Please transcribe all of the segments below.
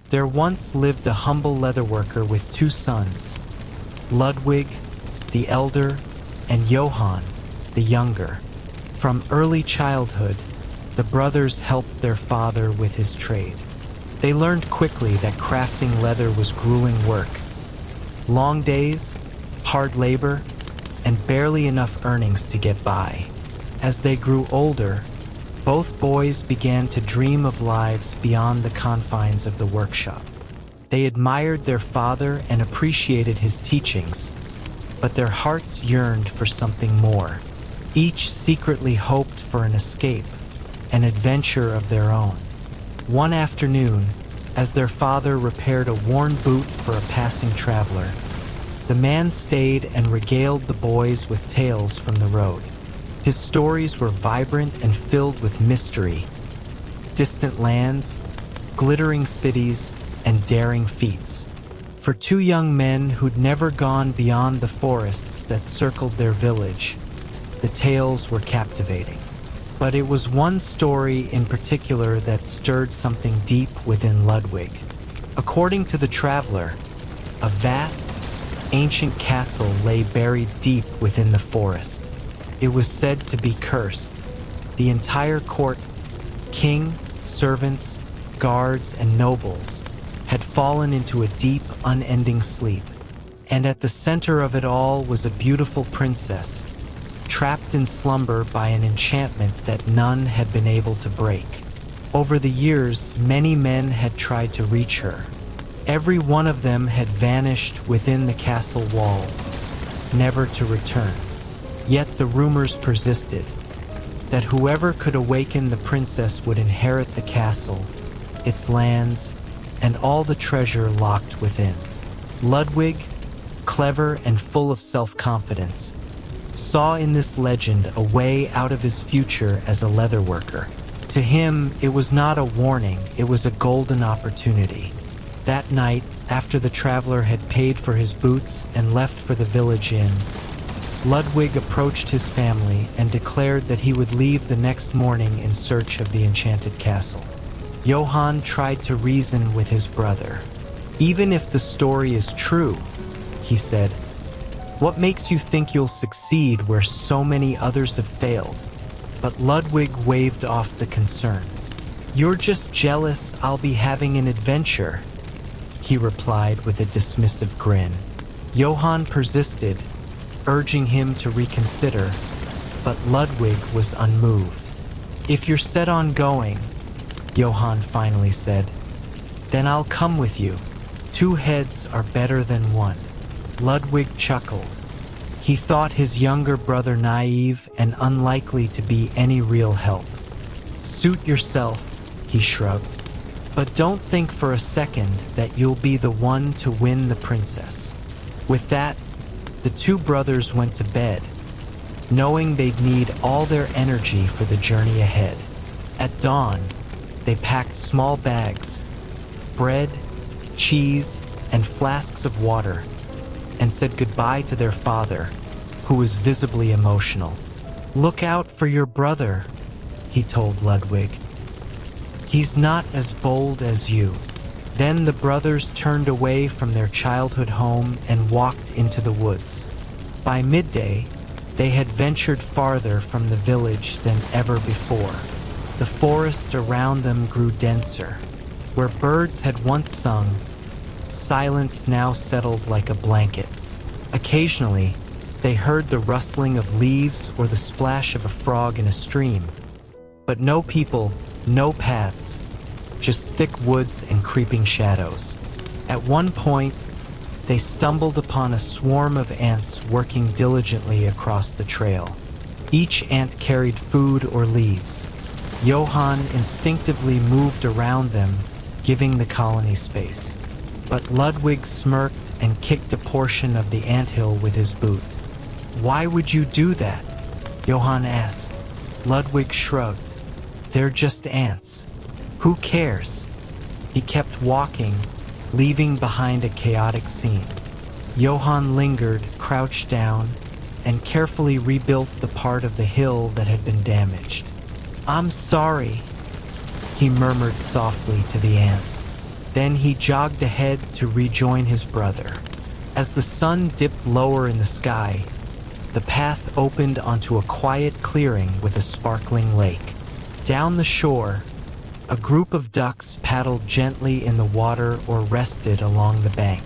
There once lived a humble leatherworker with two sons, Ludwig, the elder, and Johann, the younger. From early childhood, the brothers helped their father with his trade. They learned quickly that crafting leather was grueling work. Long days, hard labor, and barely enough earnings to get by. As they grew older, both boys began to dream of lives beyond the confines of the workshop. They admired their father and appreciated his teachings, but their hearts yearned for something more. Each secretly hoped for an escape, an adventure of their own. One afternoon, as their father repaired a worn boot for a passing traveler, the man stayed and regaled the boys with tales from the road. His stories were vibrant and filled with mystery, distant lands, glittering cities, and daring feats. For two young men who'd never gone beyond the forests that circled their village, the tales were captivating. But it was one story in particular that stirred something deep within Ludwig. According to the traveler, a vast, ancient castle lay buried deep within the forest. It was said to be cursed. The entire court, king, servants, guards, and nobles, had fallen into a deep, unending sleep. And at the center of it all was a beautiful princess, trapped in slumber by an enchantment that none had been able to break. Over the years, many men had tried to reach her. Every one of them had vanished within the castle walls, never to return. Yet the rumors persisted, that whoever could awaken the princess would inherit the castle, its lands, and all the treasure locked within. Ludwig, clever and full of self-confidence, saw in this legend a way out of his future as a leatherworker. To him, it was not a warning, it was a golden opportunity. That night, after the traveler had paid for his boots and left for the village inn, Ludwig approached his family and declared that he would leave the next morning in search of the enchanted castle. Johann tried to reason with his brother. "Even if the story is true," he said, "what makes you think you'll succeed where so many others have failed?" But Ludwig waved off the concern. "You're just jealous I'll be having an adventure," he replied with a dismissive grin. Johann persisted, urging him to reconsider, but Ludwig was unmoved. "If you're set on going," Johann finally said, "then I'll come with you. Two heads are better than one." Ludwig chuckled. He thought his younger brother naive and unlikely to be any real help. "Suit yourself," he shrugged, "but don't think for a second that you'll be the one to win the princess." With that, the two brothers went to bed, knowing they'd need all their energy for the journey ahead. At dawn, they packed small bags, bread, cheese, and flasks of water, and said goodbye to their father, who was visibly emotional. "Look out for your brother," he told Ludwig. "He's not as bold as you." Then the brothers turned away from their childhood home and walked into the woods. By midday, they had ventured farther from the village than ever before. The forest around them grew denser. Where birds had once sung, silence now settled like a blanket. Occasionally, they heard the rustling of leaves or the splash of a frog in a stream. But no people, no paths, just thick woods and creeping shadows. At one point, they stumbled upon a swarm of ants working diligently across the trail. Each ant carried food or leaves. Johann instinctively moved around them, giving the colony space. But Ludwig smirked and kicked a portion of the anthill with his boot. "Why would you do that?" Johann asked. Ludwig shrugged. "They're just ants. Who cares?" He kept walking, leaving behind a chaotic scene. Johann lingered, crouched down, and carefully rebuilt the part of the hill that had been damaged. "I'm sorry," he murmured softly to the ants. Then he jogged ahead to rejoin his brother. As the sun dipped lower in the sky, the path opened onto a quiet clearing with a sparkling lake. Down the shore, a group of ducks paddled gently in the water or rested along the bank.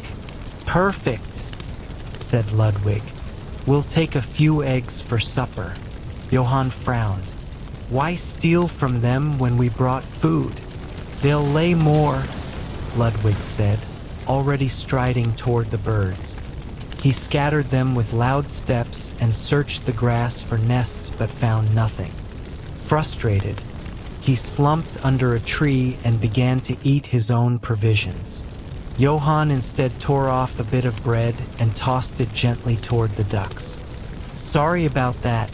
"Perfect," said Ludwig. "We'll take a few eggs for supper." Johann frowned. "Why steal from them when we brought food?" "They'll lay more," Ludwig said, already striding toward the birds. He scattered them with loud steps and searched the grass for nests but found nothing. Frustrated, he slumped under a tree and began to eat his own provisions. Johann instead tore off a bit of bread and tossed it gently toward the ducks. "Sorry about that,"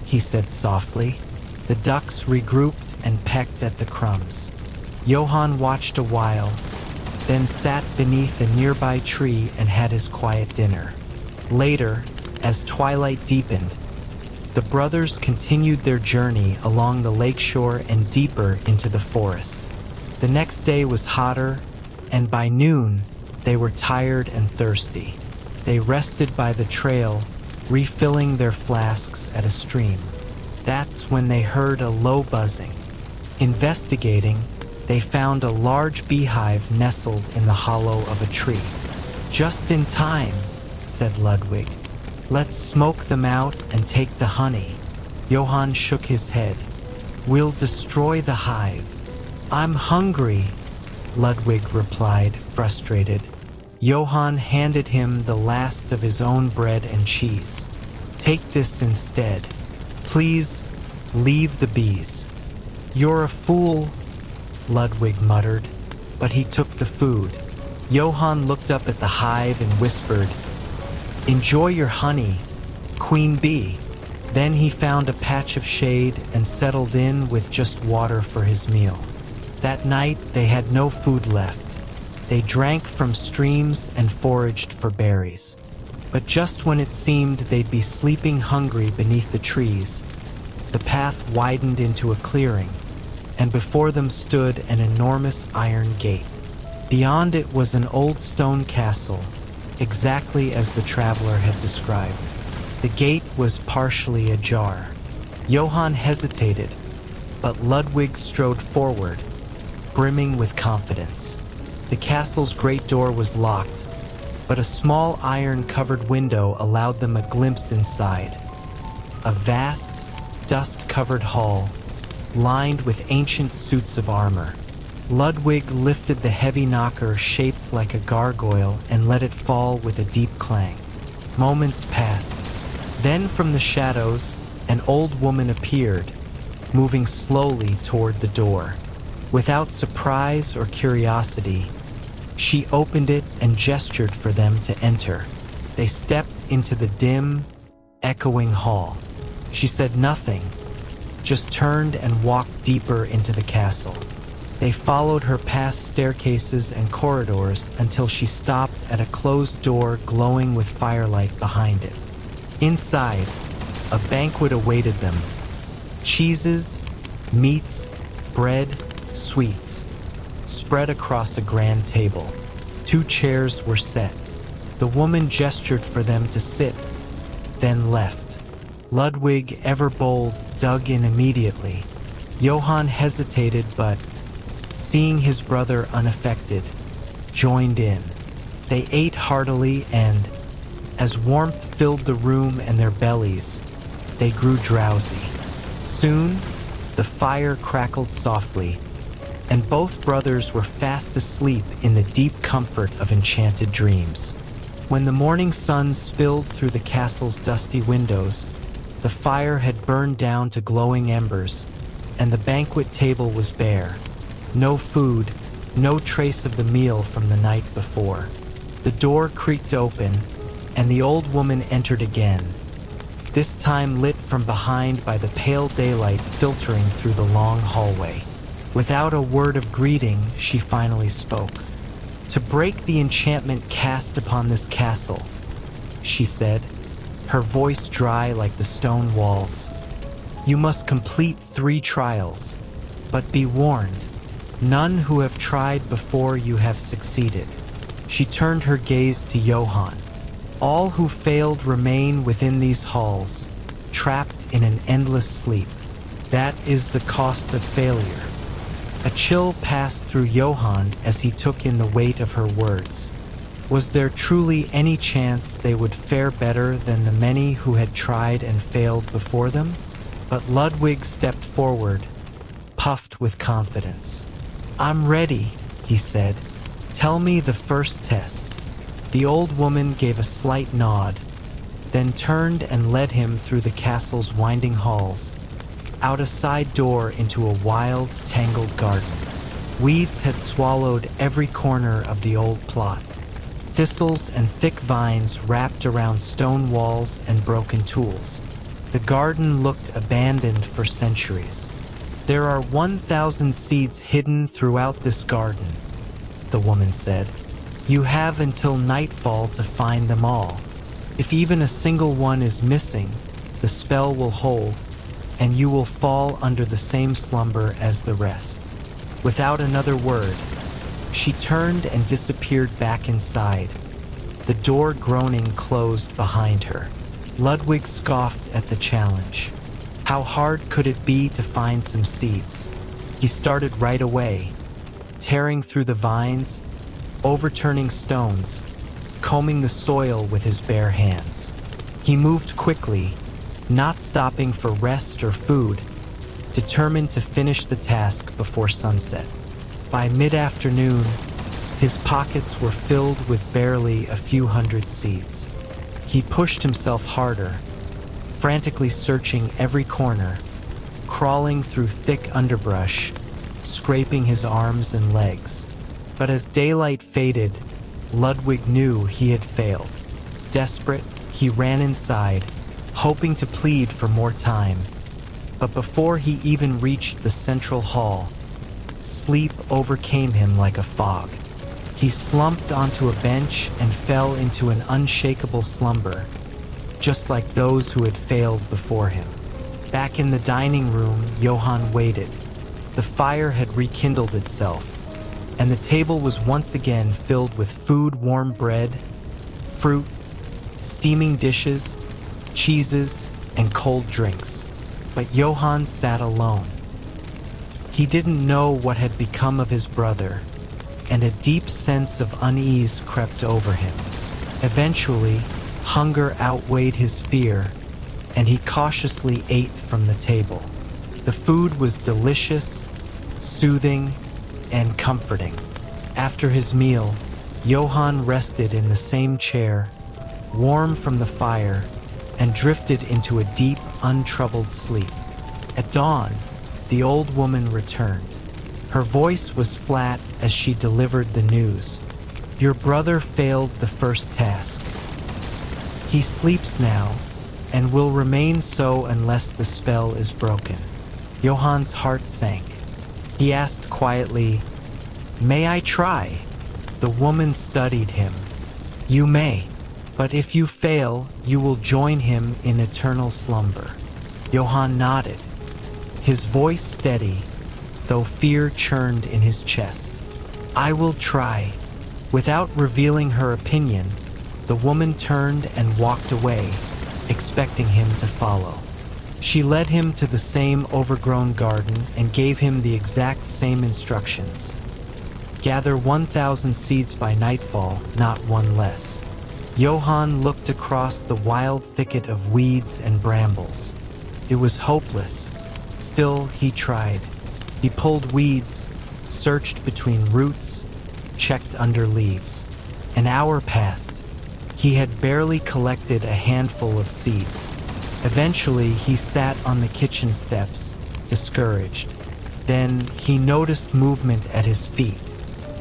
he said softly. The ducks regrouped and pecked at the crumbs. Johann watched a while, then sat beneath a nearby tree and had his quiet dinner. Later, as twilight deepened, the brothers continued their journey along the lakeshore and deeper into the forest. The next day was hotter, and by noon, they were tired and thirsty. They rested by the trail, refilling their flasks at a stream. That's when they heard a low buzzing. Investigating, they found a large beehive nestled in the hollow of a tree. "Just in time," said Ludwig. "Let's smoke them out and take the honey." Johann shook his head. "We'll destroy the hive." "I'm hungry," Ludwig replied, frustrated. Johann handed him the last of his own bread and cheese. "Take this instead. Please, leave the bees." "You're a fool," Ludwig muttered, but he took the food. Johann looked up at the hive and whispered, "Enjoy your honey, Queen Bee." Then he found a patch of shade and settled in with just water for his meal. That night they had no food left. They drank from streams and foraged for berries. But just when it seemed they'd be sleeping hungry beneath the trees, the path widened into a clearing, and before them stood an enormous iron gate. Beyond it was an old stone castle, exactly as the traveler had described. The gate was partially ajar. Johann hesitated, but Ludwig strode forward, brimming with confidence. The castle's great door was locked, but a small iron-covered window allowed them a glimpse inside. A vast, dust-covered hall, lined with ancient suits of armor. Ludwig lifted the heavy knocker shaped like a gargoyle and let it fall with a deep clang. Moments passed. Then from the shadows, an old woman appeared, moving slowly toward the door. Without surprise or curiosity, she opened it and gestured for them to enter. They stepped into the dim, echoing hall. She said nothing, just turned and walked deeper into the castle. They followed her past staircases and corridors until she stopped at a closed door glowing with firelight behind it. Inside, a banquet awaited them. Cheeses, meats, bread, sweets, spread across a grand table. 2 chairs were set. The woman gestured for them to sit, then left. Ludwig, ever bold, dug in immediately. Johann hesitated, but, seeing his brother unaffected, joined in. They ate heartily and, as warmth filled the room and their bellies, they grew drowsy. Soon, the fire crackled softly, and both brothers were fast asleep in the deep comfort of enchanted dreams. When the morning sun spilled through the castle's dusty windows, the fire had burned down to glowing embers, and the banquet table was bare. No food, no trace of the meal from the night before. The door creaked open, and the old woman entered again, this time lit from behind by the pale daylight filtering through the long hallway. Without a word of greeting, she finally spoke. "To break the enchantment cast upon this castle," she said, her voice dry like the stone walls, "you must complete 3 trials. But be warned, None who have tried before you have succeeded. She turned her gaze to Johann. All who failed remain within these halls, trapped in an endless sleep. That is the cost of failure. A chill passed through Johann as he took in the weight of her words. Was there truly any chance they would fare better than the many who had tried and failed before them? But Ludwig stepped forward, puffed with confidence. "I'm ready," he said. "Tell me the first test." The old woman gave a slight nod, then turned and led him through the castle's winding halls, out a side door into a wild, tangled garden. Weeds had swallowed every corner of the old plot. Thistles and thick vines wrapped around stone walls and broken tools. The garden looked abandoned for centuries. "There are 1,000 seeds hidden throughout this garden," the woman said. "You have until nightfall to find them all. If even a single one is missing, the spell will hold, and you will fall under the same slumber as the rest." Without another word, she turned and disappeared back inside, the door groaning closed behind her. Ludwig scoffed at the challenge. How hard could it be to find some seeds? He started right away, tearing through the vines, overturning stones, combing the soil with his bare hands. He moved quickly, not stopping for rest or food, determined to finish the task before sunset. By mid-afternoon, his pockets were filled with barely a few hundred seeds. He pushed himself harder, frantically searching every corner, crawling through thick underbrush, scraping his arms and legs. But as daylight faded, Ludwig knew he had failed. Desperate, he ran inside, hoping to plead for more time. But before he even reached the central hall, sleep overcame him like a fog. He slumped onto a bench and fell into an unshakable slumber, just like those who had failed before him. Back in the dining room, Johann waited. The fire had rekindled itself, and the table was once again filled with food, warm bread, fruit, steaming dishes, cheeses, and cold drinks. But Johann sat alone. He didn't know what had become of his brother, and a deep sense of unease crept over him. Eventually, hunger outweighed his fear, and he cautiously ate from the table. The food was delicious, soothing, and comforting. After his meal, Johann rested in the same chair, warm from the fire, and drifted into a deep, untroubled sleep. At dawn, the old woman returned. Her voice was flat as she delivered the news. "Your brother failed the first task. He sleeps now, and will remain so unless the spell is broken." Johann's heart sank. He asked quietly, "May I try?" The woman studied him. "You may, but if you fail, you will join him in eternal slumber." Johann nodded, his voice steady, though fear churned in his chest. "I will try." Without revealing her opinion, the woman turned and walked away, expecting him to follow. She led him to the same overgrown garden and gave him the exact same instructions. Gather 1,000 seeds by nightfall, not one less. Johann looked across the wild thicket of weeds and brambles. It was hopeless. Still, he tried. He pulled weeds, searched between roots, checked under leaves. An hour passed. He had barely collected a handful of seeds. Eventually, he sat on the kitchen steps, discouraged. Then he noticed movement at his feet.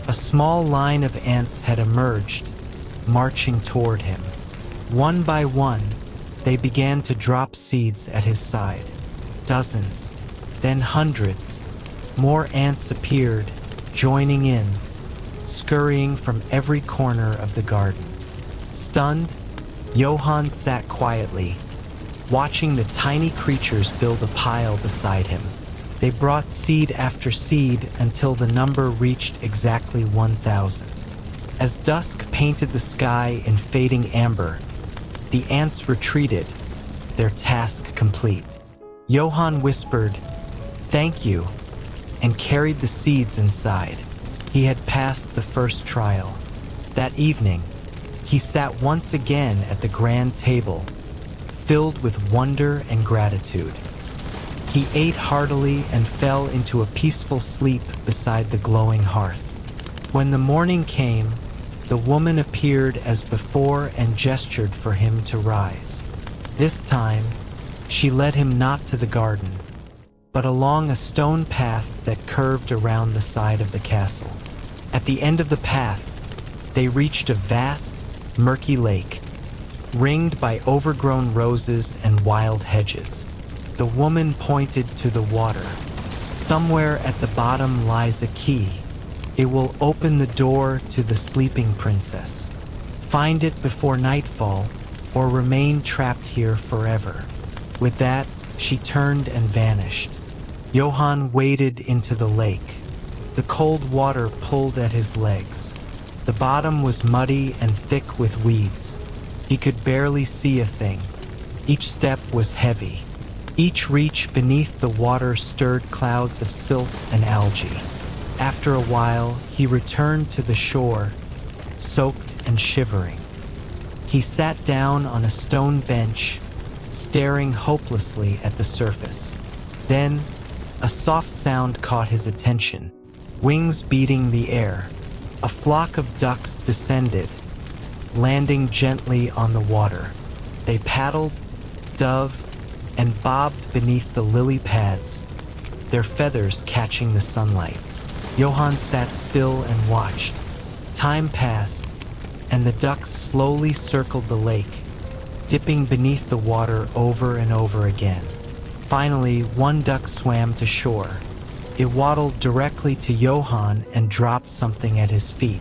A small line of ants had emerged, marching toward him. One by one, they began to drop seeds at his side. Dozens, then hundreds. More ants appeared, joining in, scurrying from every corner of the garden. Stunned, Johann sat quietly, watching the tiny creatures build a pile beside him. They brought seed after seed until the number reached exactly 1,000. As dusk painted the sky in fading amber, the ants retreated, their task complete. Johann whispered, "Thank you," and carried the seeds inside. He had passed the first trial. That evening, he sat once again at the grand table, filled with wonder and gratitude. He ate heartily and fell into a peaceful sleep beside the glowing hearth. When the morning came, the woman appeared as before and gestured for him to rise. This time, she led him not to the garden, but along a stone path that curved around the side of the castle. At the end of the path, they reached a vast, murky lake, ringed by overgrown roses and wild hedges. The woman pointed to the water. "Somewhere at the bottom lies a key. It will open the door to the sleeping princess. Find it before nightfall, or remain trapped here forever." With that, she turned and vanished. Johann waded into the lake. The cold water pulled at his legs. The bottom was muddy and thick with weeds. He could barely see a thing. Each step was heavy. Each reach beneath the water stirred clouds of silt and algae. After a while, he returned to the shore, soaked and shivering. He sat down on a stone bench, staring hopelessly at the surface. Then, a soft sound caught his attention, wings beating the air. A flock of ducks descended, landing gently on the water. They paddled, dove, and bobbed beneath the lily pads, their feathers catching the sunlight. Johann sat still and watched. Time passed, and the ducks slowly circled the lake, dipping beneath the water over and over again. Finally, one duck swam to shore. It waddled directly to Johann and dropped something at his feet.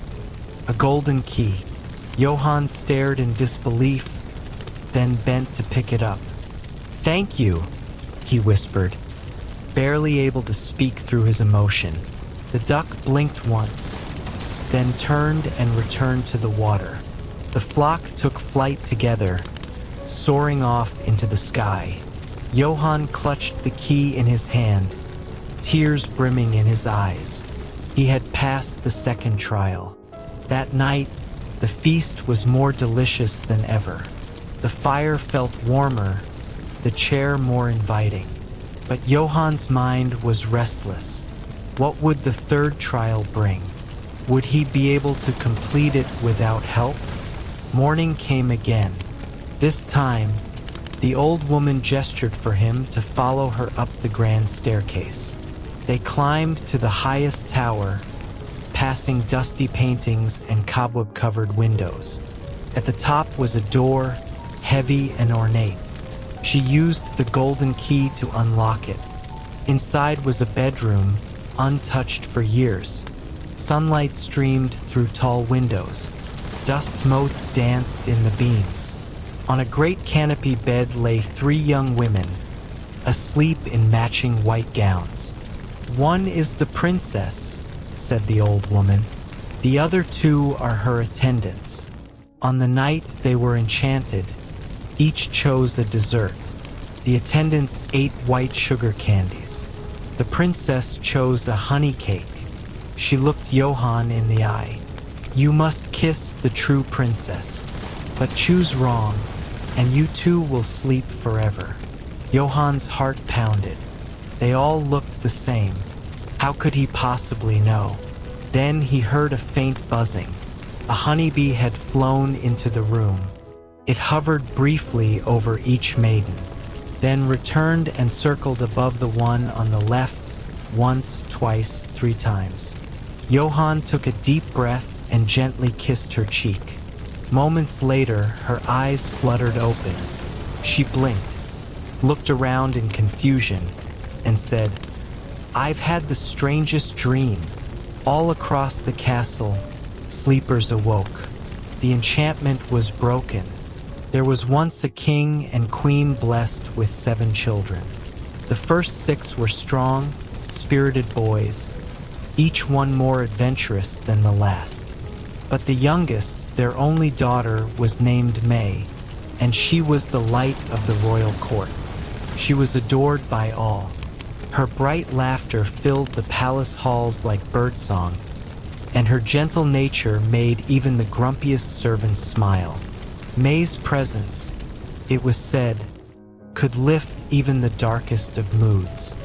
A golden key. Johann stared in disbelief, then bent to pick it up. "Thank you," he whispered, barely able to speak through his emotion. The duck blinked once, then turned and returned to the water. The flock took flight together, soaring off into the sky. Johann clutched the key in his hand, tears brimming in his eyes. He had passed the second trial. That night, the feast was more delicious than ever. The fire felt warmer, the chair more inviting. But Johann's mind was restless. What would the third trial bring? Would he be able to complete it without help? Morning came again. This time, the old woman gestured for him to follow her up the grand staircase. They climbed to the highest tower, passing dusty paintings and cobweb-covered windows. At the top was a door, heavy and ornate. She used the golden key to unlock it. Inside was a bedroom, untouched for years. Sunlight streamed through tall windows. Dust motes danced in the beams. On a great canopy bed lay 3 young women, asleep in matching white gowns. "One is the princess," said the old woman. "The other 2 are her attendants. On the night they were enchanted, each chose a dessert. The attendants ate white sugar candies. The princess chose a honey cake. She looked Johann in the eye. You must kiss the true princess, but choose wrong, and you too will sleep forever." Johann's heart pounded. They all looked the same. How could he possibly know? Then he heard a faint buzzing. A honeybee had flown into the room. It hovered briefly over each maiden, then returned and circled above the one on the left, once, twice, 3 times. Johann took a deep breath and gently kissed her cheek. Moments later, her eyes fluttered open. She blinked, looked around in confusion, and said, "I've had the strangest dream." All across the castle, sleepers awoke. The enchantment was broken. There was once a king and queen blessed with 7 children. The first 6 were strong, spirited boys, each one more adventurous than the last. But the youngest, their only daughter, was named May, and she was the light of the royal court. She was adored by all. Her bright laughter filled the palace halls like birdsong, and her gentle nature made even the grumpiest servants smile. May's presence, it was said, could lift even the darkest of moods.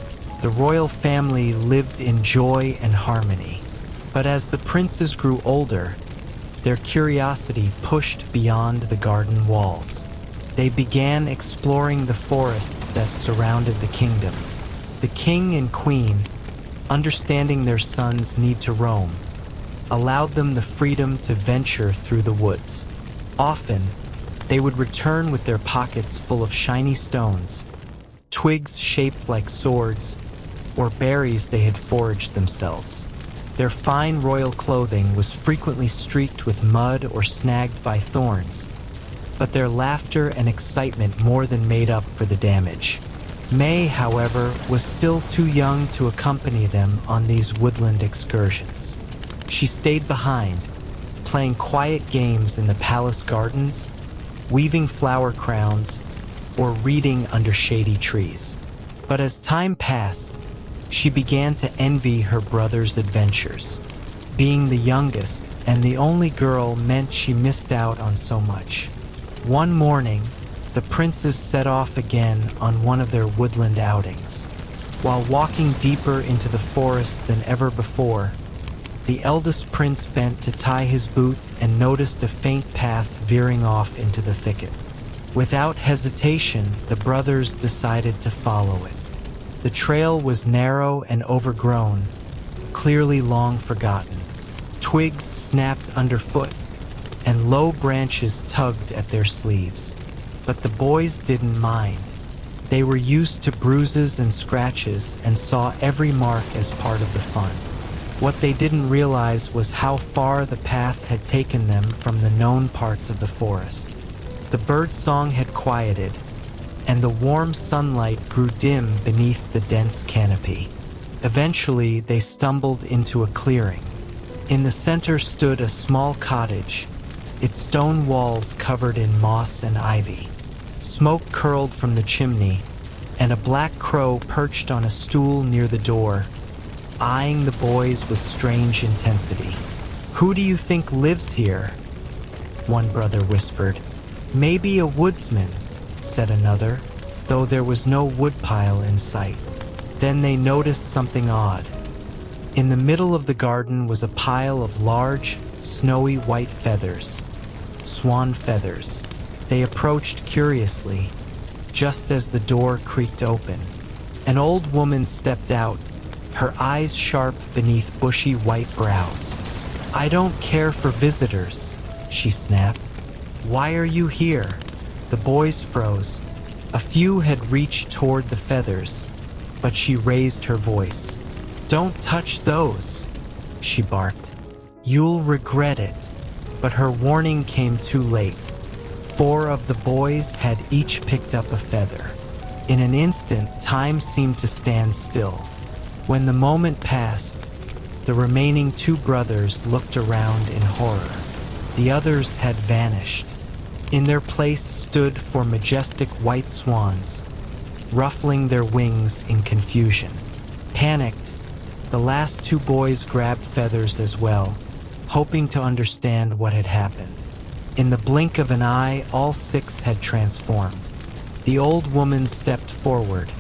The royal family lived in joy and harmony. But as the princes grew older, their curiosity pushed beyond the garden walls. They began exploring the forests that surrounded the kingdom. The king and queen, understanding their sons' need to roam, allowed them the freedom to venture through the woods. Often, they would return with their pockets full of shiny stones, twigs shaped like swords, or berries they had foraged themselves. Their fine royal clothing was frequently streaked with mud or snagged by thorns, but their laughter and excitement more than made up for the damage. May, however, was still too young to accompany them on these woodland excursions. She stayed behind, playing quiet games in the palace gardens, weaving flower crowns, or reading under shady trees. But as time passed, she began to envy her brother's adventures. Being the youngest and the only girl meant she missed out on so much. One morning, the princes set off again on one of their woodland outings. While walking deeper into the forest than ever before, the eldest prince bent to tie his boot and noticed a faint path veering off into the thicket. Without hesitation, the brothers decided to follow it. The trail was narrow and overgrown, clearly long forgotten. Twigs snapped underfoot, and low branches tugged at their sleeves. But the boys didn't mind. They were used to bruises and scratches and saw every mark as part of the fun. What they didn't realize was how far the path had taken them from the known parts of the forest. The birdsong had quieted, and the warm sunlight grew dim beneath the dense canopy. Eventually, they stumbled into a clearing. In the center stood a small cottage, its stone walls covered in moss and ivy. Smoke curled from the chimney, and a black crow perched on a stool near the door, eyeing the boys with strange intensity. "Who do you think lives here?" one brother whispered. "Maybe a woodsman," said another, though there was no woodpile in sight. Then they noticed something odd. In the middle of the garden was a pile of large, snowy white feathers, swan feathers. They approached curiously, just as the door creaked open. An old woman stepped out, her eyes sharp beneath bushy white brows. "I don't care for visitors," she snapped. "Why are you here?" The boys froze. A few had reached toward the feathers, but she raised her voice. "Don't touch those," she barked. "You'll regret it." But her warning came too late. 4 of the boys had each picked up a feather. In an instant, time seemed to stand still. When the moment passed, the remaining 2 brothers looked around in horror. The others had vanished. In their place stood 4 majestic white swans, ruffling their wings in confusion. Panicked, the last 2 boys grabbed feathers as well, hoping to understand what had happened. In the blink of an eye, all 6 had transformed. The old woman stepped forward,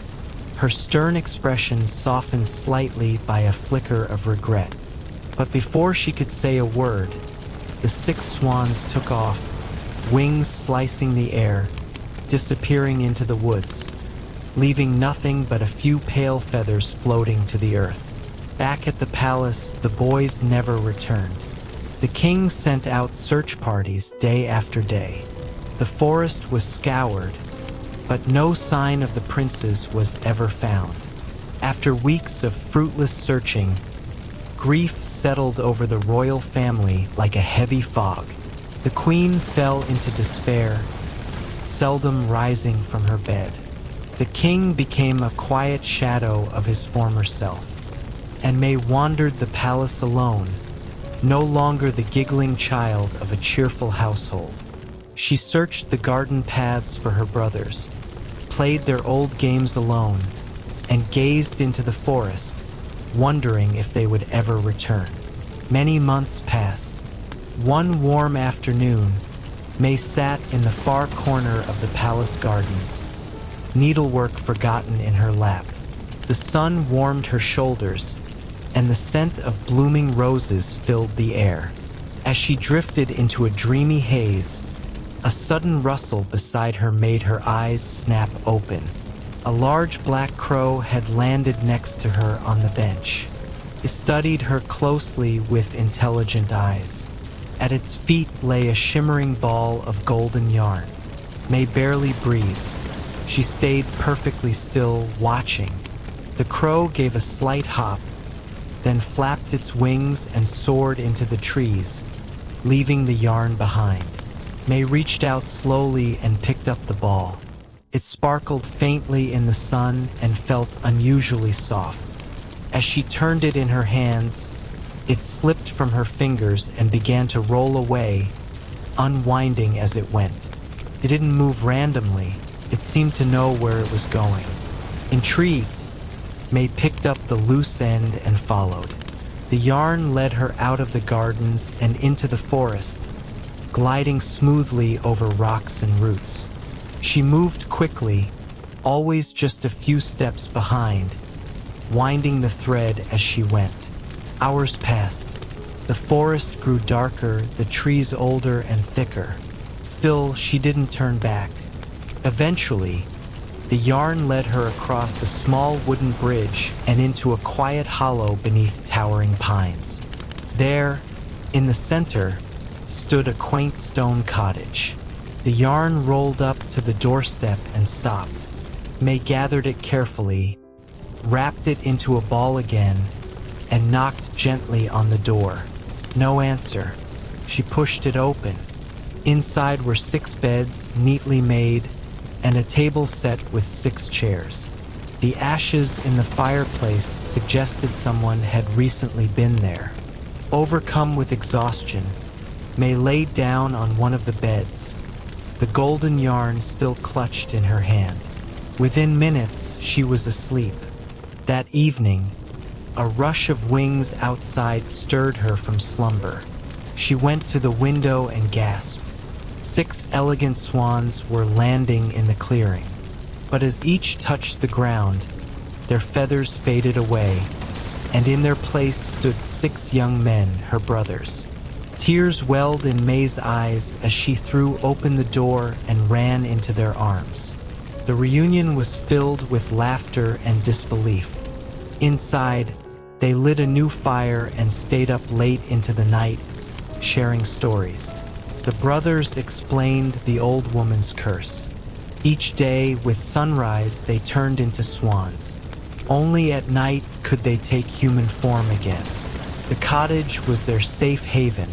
her stern expression softened slightly by a flicker of regret. But before she could say a word, the 6 swans took off, wings slicing the air, disappearing into the woods, leaving nothing but a few pale feathers floating to the earth. Back at the palace, the boys never returned. The king sent out search parties day after day. The forest was scoured, but no sign of the princes was ever found. After weeks of fruitless searching, grief settled over the royal family like a heavy fog. The queen fell into despair, seldom rising from her bed. The king became a quiet shadow of his former self, and May wandered the palace alone, no longer the giggling child of a cheerful household. She searched the garden paths for her brothers, played their old games alone, and gazed into the forest, wondering if they would ever return. Many months passed. One warm afternoon, May sat in the far corner of the palace gardens, needlework forgotten in her lap. The sun warmed her shoulders, and the scent of blooming roses filled the air. As she drifted into a dreamy haze, a sudden rustle beside her made her eyes snap open. A large black crow had landed next to her on the bench. It studied her closely with intelligent eyes. At its feet lay a shimmering ball of golden yarn. May barely breathed. She stayed perfectly still, watching. The crow gave a slight hop, then flapped its wings and soared into the trees, leaving the yarn behind. May reached out slowly and picked up the ball. It sparkled faintly in the sun and felt unusually soft. As she turned it in her hands, it slipped from her fingers and began to roll away, unwinding as it went. It didn't move randomly. It seemed to know where it was going. Intrigued, May picked up the loose end and followed. The yarn led her out of the gardens and into the forest, gliding smoothly over rocks and roots. She moved quickly, always just a few steps behind, winding the thread as she went. Hours passed. The forest grew darker, the trees older and thicker. Still, she didn't turn back. Eventually, the yarn led her across a small wooden bridge and into a quiet hollow beneath towering pines. There, in the center, stood a quaint stone cottage. The yarn rolled up to the doorstep and stopped. May gathered it carefully, wrapped it into a ball again, and knocked gently on the door. No answer. She pushed it open. Inside were 6 beds, neatly made, and a table set with 6 chairs. The ashes in the fireplace suggested someone had recently been there. Overcome with exhaustion, May laid down on one of the beds, the golden yarn still clutched in her hand. Within minutes, she was asleep. That evening, a rush of wings outside stirred her from slumber. She went to the window and gasped. 6 elegant swans were landing in the clearing. But as each touched the ground, their feathers faded away, and in their place stood 6 young men, her brothers. Tears welled in May's eyes as she threw open the door and ran into their arms. The reunion was filled with laughter and disbelief. Inside, they lit a new fire and stayed up late into the night, sharing stories. The brothers explained the old woman's curse. Each day, with sunrise, they turned into swans. Only at night could they take human form again. The cottage was their safe haven,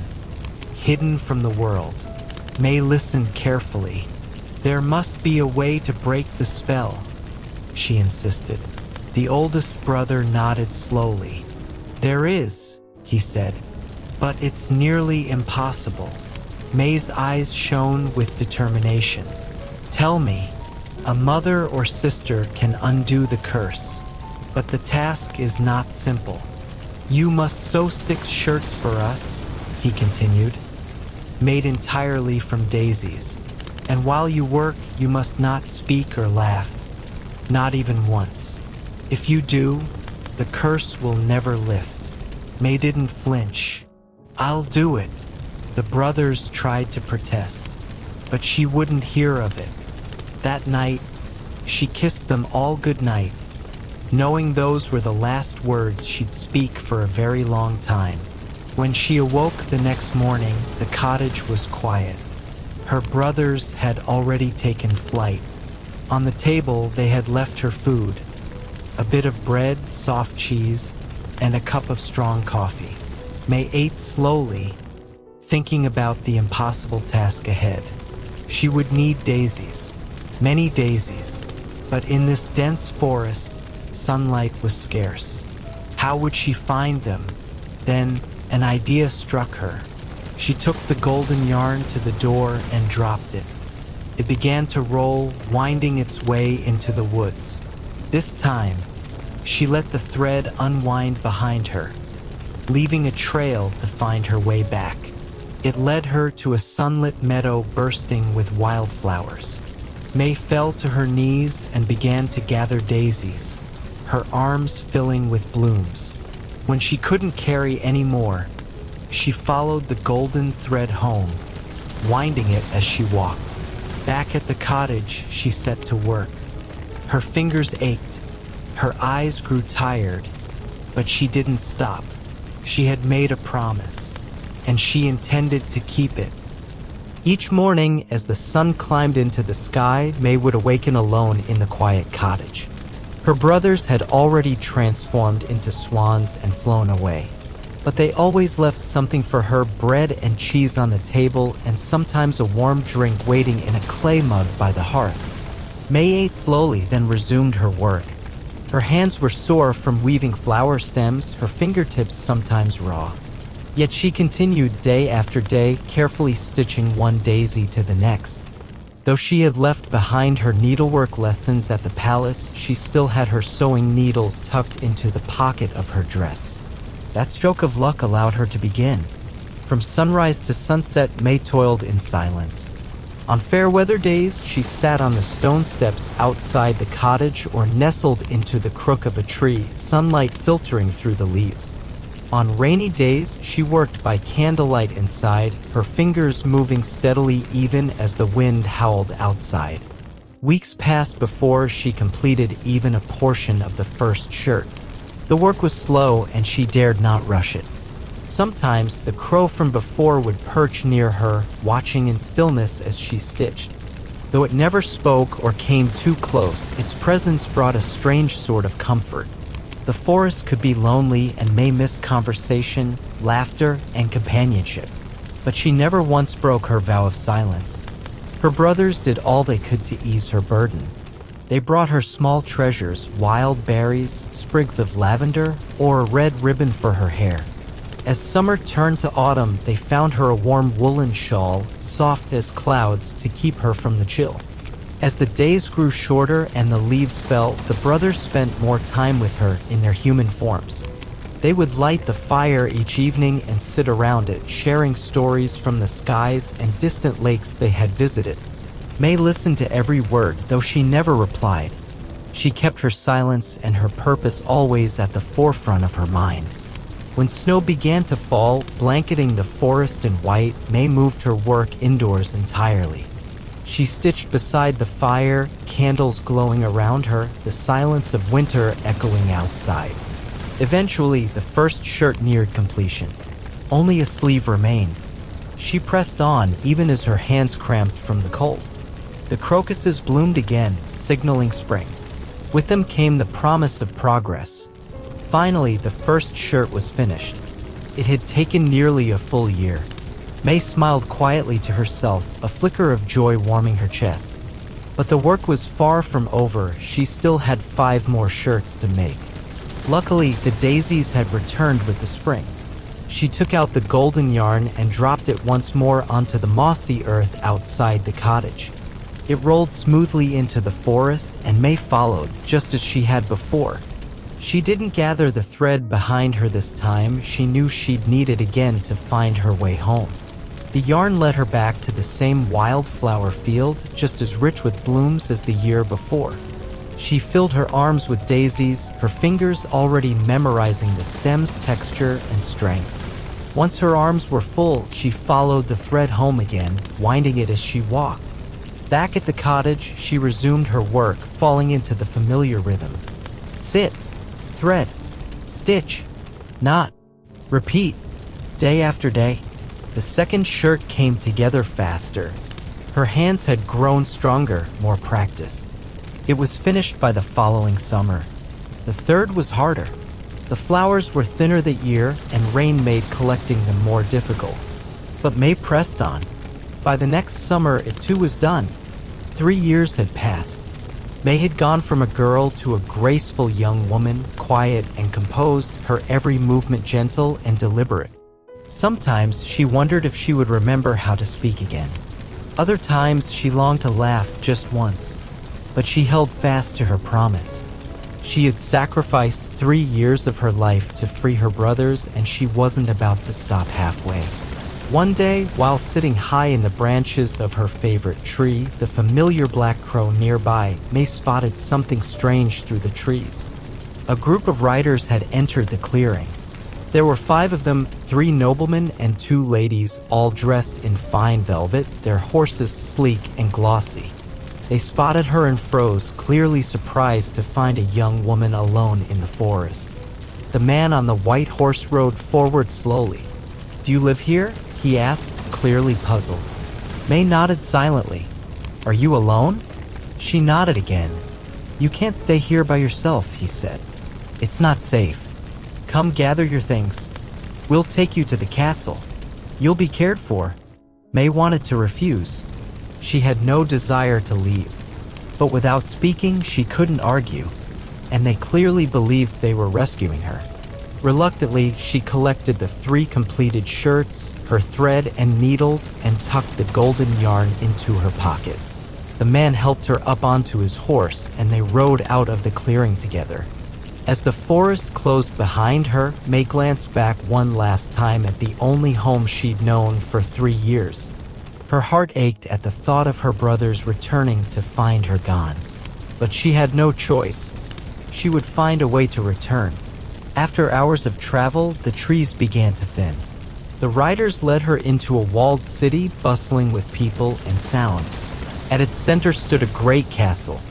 hidden from the world. May listened carefully. There must be a way to break the spell, she insisted. The oldest brother nodded slowly. There is, he said, but it's nearly impossible. May's eyes shone with determination. Tell me, a mother or sister can undo the curse, but the task is not simple. You must sew 6 shirts for us, he continued, made entirely from daisies. And while you work, you must not speak or laugh, not even once. If you do, the curse will never lift. May didn't flinch. I'll do it. The brothers tried to protest, but she wouldn't hear of it. That night, she kissed them all goodnight, knowing those were the last words she'd speak for a very long time. When she awoke the next morning, the cottage was quiet. Her brothers had already taken flight. On the table, they had left her food: a bit of bread, soft cheese, and a cup of strong coffee. May ate slowly, thinking about the impossible task ahead. She would need daisies, many daisies, But in this dense forest, sunlight was scarce. How would she find them? Then an idea struck her. She took the golden yarn to the door and dropped it. It began to roll, winding its way into the woods. This time, she let the thread unwind behind her, leaving a trail to find her way back. It led her to a sunlit meadow bursting with wildflowers. May fell to her knees and began to gather daisies, her arms filling with blooms. When she couldn't carry any more, she followed the golden thread home, winding it as she walked. Back at the cottage, she set to work. Her fingers ached, her eyes grew tired, but she didn't stop. She had made a promise, and she intended to keep it. Each morning, as the sun climbed into the sky, May would awaken alone in the quiet cottage. Her brothers had already transformed into swans and flown away, but they always left something for her: bread and cheese on the table, and sometimes a warm drink waiting in a clay mug by the hearth. May ate slowly, then resumed her work. Her hands were sore from weaving flower stems, her fingertips sometimes raw. Yet she continued day after day, carefully stitching one daisy to the next. Though she had left behind her needlework lessons at the palace, she still had her sewing needles tucked into the pocket of her dress. That stroke of luck allowed her to begin. From sunrise to sunset, May toiled in silence. On fair weather days, she sat on the stone steps outside the cottage or nestled into the crook of a tree, sunlight filtering through the leaves. On rainy days, she worked by candlelight inside, her fingers moving steadily even as the wind howled outside. Weeks passed before she completed even a portion of the first shirt. The work was slow, and she dared not rush it. Sometimes the crow from before would perch near her, watching in stillness as she stitched. Though it never spoke or came too close, its presence brought a strange sort of comfort. The forest could be lonely, and May missed conversation, laughter, and companionship. But she never once broke her vow of silence. Her brothers did all they could to ease her burden. They brought her small treasures: wild berries, sprigs of lavender, or a red ribbon for her hair. As summer turned to autumn, they found her a warm woolen shawl, soft as clouds, to keep her from the chill. As the days grew shorter and the leaves fell, the brothers spent more time with her in their human forms. They would light the fire each evening and sit around it, sharing stories from the skies and distant lakes they had visited. May listened to every word, though she never replied. She kept her silence and her purpose always at the forefront of her mind. When snow began to fall, blanketing the forest in white, May moved her work indoors entirely. She stitched beside the fire, candles glowing around her, the silence of winter echoing outside. Eventually, the first shirt neared completion. Only a sleeve remained. She pressed on, even as her hands cramped from the cold. The crocuses bloomed again, signaling spring. With them came the promise of progress. Finally, the first shirt was finished. It had taken nearly a full year. May smiled quietly to herself, a flicker of joy warming her chest. But the work was far from over. She still had 5 more shirts to make. Luckily, the daisies had returned with the spring. She took out the golden yarn and dropped it once more onto the mossy earth outside the cottage. It rolled smoothly into the forest, and May followed, just as she had before. She didn't gather the thread behind her this time. She knew she'd need it again to find her way home. The yarn led her back to the same wildflower field, just as rich with blooms as the year before. She filled her arms with daisies, her fingers already memorizing the stem's texture and strength. Once her arms were full, she followed the thread home again, winding it as she walked. Back at the cottage, she resumed her work, falling into the familiar rhythm. Sit, thread, stitch, knot, repeat, day after day. The second shirt came together faster. Her hands had grown stronger, more practiced. It was finished by the following summer. The third was harder. The flowers were thinner that year, and rain made collecting them more difficult. But May pressed on. By the next summer, it too was done. 3 years had passed. May had gone from a girl to a graceful young woman, quiet and composed, her every movement gentle and deliberate. Sometimes she wondered if she would remember how to speak again. Other times she longed to laugh just once, but she held fast to her promise. She had sacrificed 3 years of her life to free her brothers, and she wasn't about to stop halfway. One day, while sitting high in the branches of her favorite tree, the familiar black crow nearby, May spotted something strange through the trees. A group of riders had entered the clearing. There were 5 of them, 3 noblemen and 2 ladies, all dressed in fine velvet, their horses sleek and glossy. They spotted her and froze, clearly surprised to find a young woman alone in the forest. The man on the white horse rode forward slowly. "Do you live here?" he asked, clearly puzzled. May nodded silently. "Are you alone?" She nodded again. "You can't stay here by yourself," he said. "It's not safe. Come gather your things. We'll take you to the castle. You'll be cared for." May wanted to refuse. She had no desire to leave. But without speaking, she couldn't argue, and they clearly believed they were rescuing her. Reluctantly, she collected the 3 completed shirts, her thread and needles, and tucked the golden yarn into her pocket. The man helped her up onto his horse, and they rode out of the clearing together. As the forest closed behind her, May glanced back one last time at the only home she'd known for 3 years. Her heart ached at the thought of her brothers returning to find her gone. But she had no choice. She would find a way to return. After hours of travel, the trees began to thin. The riders led her into a walled city bustling with people and sound. At its center stood a great castle.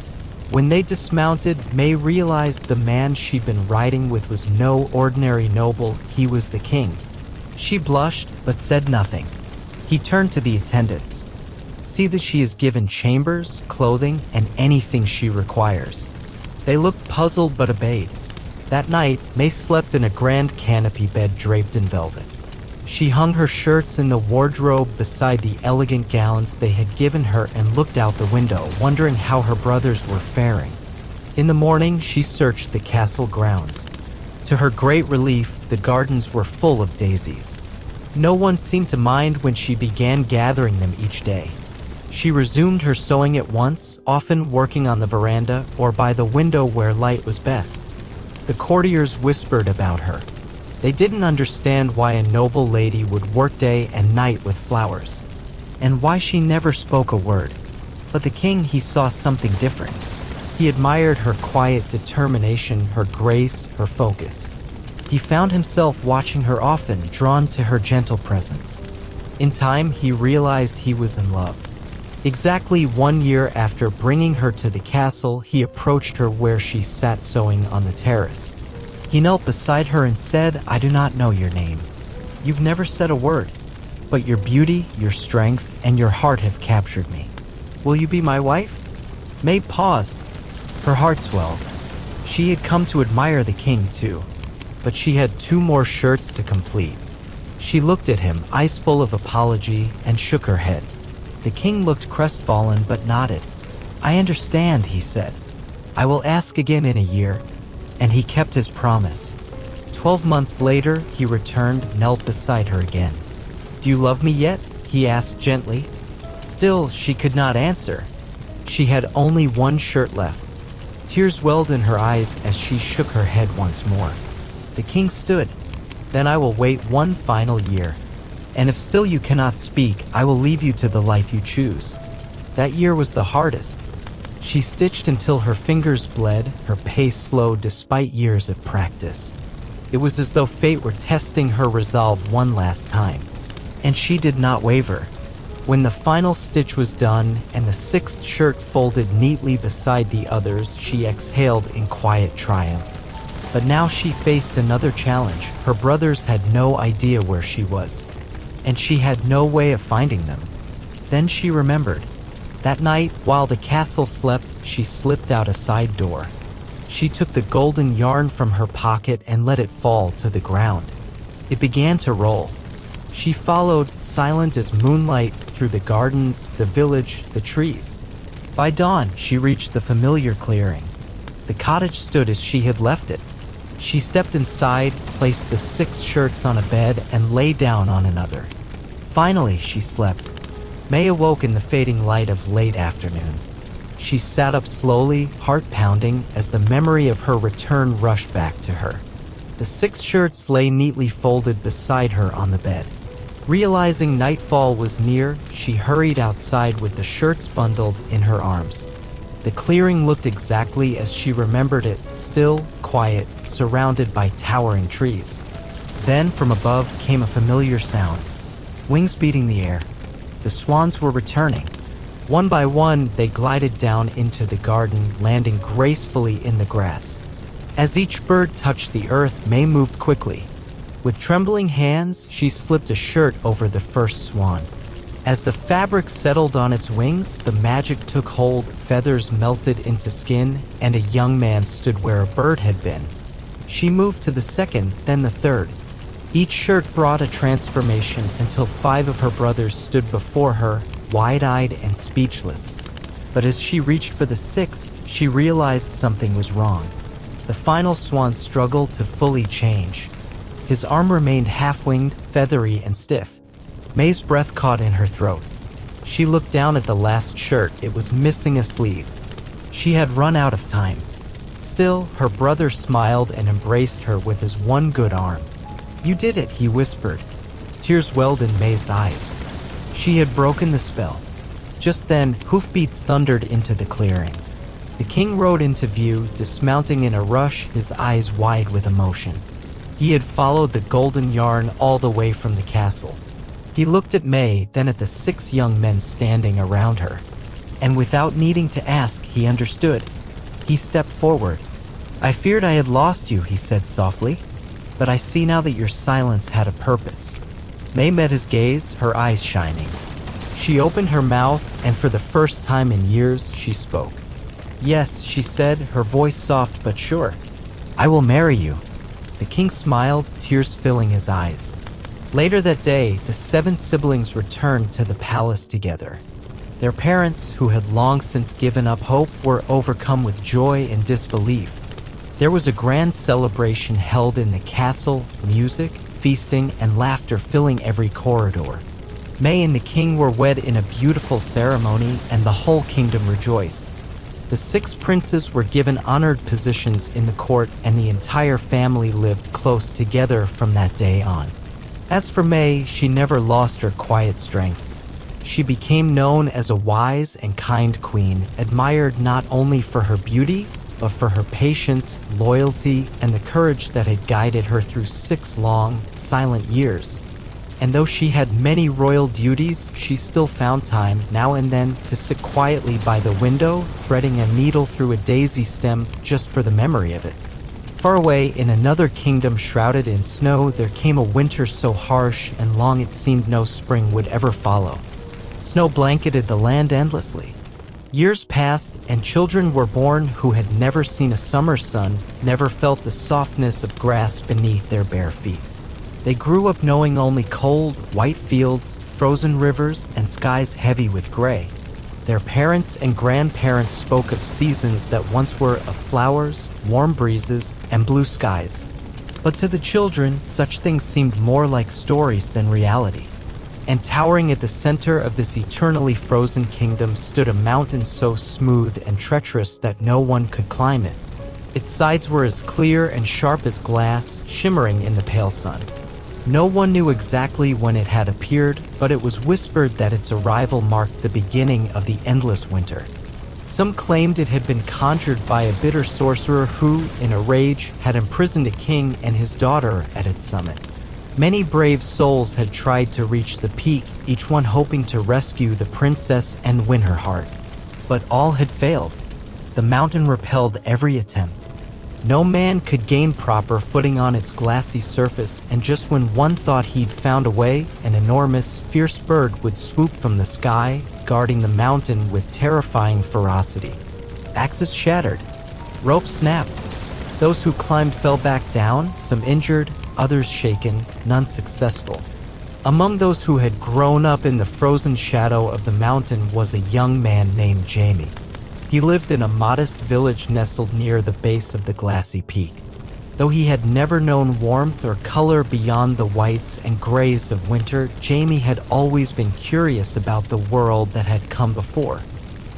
When they dismounted, May realized the man she'd been riding with was no ordinary noble, he was the king. She blushed, but said nothing. He turned to the attendants. "See that she is given chambers, clothing, and anything she requires." They looked puzzled but obeyed. That night, May slept in a grand canopy bed draped in velvet. She hung her shirts in the wardrobe beside the elegant gowns they had given her and looked out the window, wondering how her brothers were faring. In the morning, she searched the castle grounds. To her great relief, the gardens were full of daisies. No one seemed to mind when she began gathering them each day. She resumed her sewing at once, often working on the veranda or by the window where light was best. The courtiers whispered about her. They didn't understand why a noble lady would work day and night with flowers, and why she never spoke a word. But the king, he saw something different. He admired her quiet determination, her grace, her focus. He found himself watching her often, drawn to her gentle presence. In time, he realized he was in love. Exactly 1 year after bringing her to the castle, he approached her where she sat sewing on the terrace. He knelt beside her and said, "I do not know your name. You've never said a word, but your beauty, your strength, and your heart have captured me. Will you be my wife?" May paused. Her heart swelled. She had come to admire the king, too. But she had 2 more shirts to complete. She looked at him, eyes full of apology, and shook her head. The king looked crestfallen but nodded. "I understand," he said. "I will ask again in a year." And he kept his promise. 12 months later, he returned, knelt beside her again. "Do you love me yet?" he asked gently. Still, she could not answer. She had only 1 shirt left. Tears welled in her eyes as she shook her head once more. The king stood. "Then I will wait 1 final year. And if still you cannot speak, I will leave you to the life you choose." That year was the hardest. She stitched until her fingers bled, her pace slowed despite years of practice. It was as though fate were testing her resolve one last time. And she did not waver. When the final stitch was done and the 6th shirt folded neatly beside the others, she exhaled in quiet triumph. But now she faced another challenge. Her brothers had no idea where she was, and she had no way of finding them. Then she remembered. That night, while the castle slept, she slipped out a side door. She took the golden yarn from her pocket and let it fall to the ground. It began to roll. She followed, silent as moonlight, through the gardens, the village, the trees. By dawn, she reached the familiar clearing. The cottage stood as she had left it. She stepped inside, placed the 6 shirts on a bed, and lay down on another. Finally, she slept. May awoke in the fading light of late afternoon. She sat up slowly, heart pounding, as the memory of her return rushed back to her. The 6 shirts lay neatly folded beside her on the bed. Realizing nightfall was near, she hurried outside with the shirts bundled in her arms. The clearing looked exactly as she remembered it, still, quiet, surrounded by towering trees. Then, from above, came a familiar sound. Wings beating the air. The swans were returning. One by one, they glided down into the garden, landing gracefully in the grass. As each bird touched the earth, May moved quickly. With trembling hands, she slipped a shirt over the first swan. As the fabric settled on its wings, the magic took hold, feathers melted into skin, and a young man stood where a bird had been. She moved to the second, then the third. Each shirt brought a transformation until 5 of her brothers stood before her, wide-eyed and speechless. But as she reached for the 6th, she realized something was wrong. The final swan struggled to fully change. His arm remained half-winged, feathery, and stiff. May's breath caught in her throat. She looked down at the last shirt. It was missing a sleeve. She had run out of time. Still, her brother smiled and embraced her with his one good arm. "You did it," he whispered. Tears welled in May's eyes. She had broken the spell. Just then, hoofbeats thundered into the clearing. The king rode into view, dismounting in a rush, his eyes wide with emotion. He had followed the golden yarn all the way from the castle. He looked at May, then at the 6 young men standing around her. And without needing to ask, he understood. He stepped forward. "I feared I had lost you," he said softly. "But I see now that your silence had a purpose." May met his gaze, her eyes shining. She opened her mouth, and for the first time in years, she spoke. "Yes," she said, her voice soft but sure. "I will marry you." The king smiled, tears filling his eyes. Later that day, the 7 siblings returned to the palace together. Their parents, who had long since given up hope, were overcome with joy and disbelief. There was a grand celebration held in the castle, music, feasting, and laughter filling every corridor. May and the king were wed in a beautiful ceremony, and the whole kingdom rejoiced. The 6 princes were given honored positions in the court, and the entire family lived close together from that day on. As for May, she never lost her quiet strength. She became known as a wise and kind queen, admired not only for her beauty, but for her patience, loyalty, and the courage that had guided her through 6 long, silent years. And though she had many royal duties, she still found time, now and then, to sit quietly by the window, threading a needle through a daisy stem just for the memory of it. Far away, in another kingdom shrouded in snow, there came a winter so harsh and long it seemed no spring would ever follow. Snow blanketed the land endlessly. Years passed, and children were born who had never seen a summer sun, never felt the softness of grass beneath their bare feet. They grew up knowing only cold, white fields, frozen rivers, and skies heavy with gray. Their parents and grandparents spoke of seasons that once were of flowers, warm breezes, and blue skies. But to the children, such things seemed more like stories than reality. And towering at the center of this eternally frozen kingdom stood a mountain so smooth and treacherous that no one could climb it. Its sides were as clear and sharp as glass, shimmering in the pale sun. No one knew exactly when it had appeared, but it was whispered that its arrival marked the beginning of the endless winter. Some claimed it had been conjured by a bitter sorcerer who, in a rage, had imprisoned a king and his daughter at its summit. Many brave souls had tried to reach the peak, each one hoping to rescue the princess and win her heart. But all had failed. The mountain repelled every attempt. No man could gain proper footing on its glassy surface, and just when one thought he'd found a way, an enormous, fierce bird would swoop from the sky, guarding the mountain with terrifying ferocity. Axes shattered. Ropes snapped. Those who climbed fell back down, some injured, others shaken, none successful. Among those who had grown up in the frozen shadow of the mountain was a young man named Jamie. He lived in a modest village nestled near the base of the glassy peak. Though he had never known warmth or color beyond the whites and grays of winter, Jamie had always been curious about the world that had come before.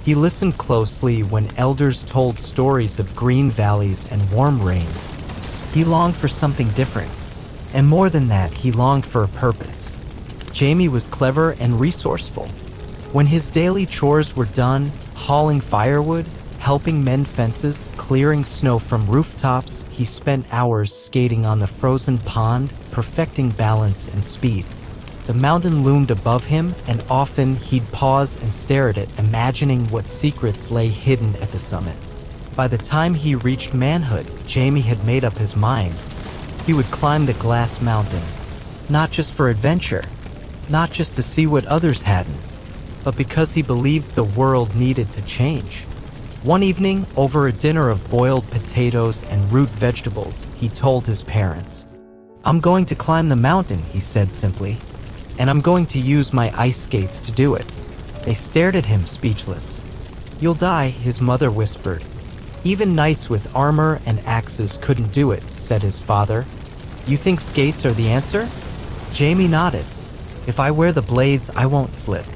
He listened closely when elders told stories of green valleys and warm rains. He longed for something different, and more than that, he longed for a purpose. Jamie was clever and resourceful. When his daily chores were done, hauling firewood, helping mend fences, clearing snow from rooftops, he spent hours skating on the frozen pond, perfecting balance and speed. The mountain loomed above him, and often he'd pause and stare at it, imagining what secrets lay hidden at the summit. By the time he reached manhood, Jamie had made up his mind. He would climb the glass mountain, not just for adventure, not just to see what others hadn't, but because he believed the world needed to change. One evening, over a dinner of boiled potatoes and root vegetables, he told his parents, "I'm going to climb the mountain," he said simply, "and I'm going to use my ice skates to do it." They stared at him, speechless. "You'll die," his mother whispered. "Even knights with armor and axes couldn't do it," said his father. "You think skates are the answer?" Jamie nodded. "If I wear the blades, I won't slip.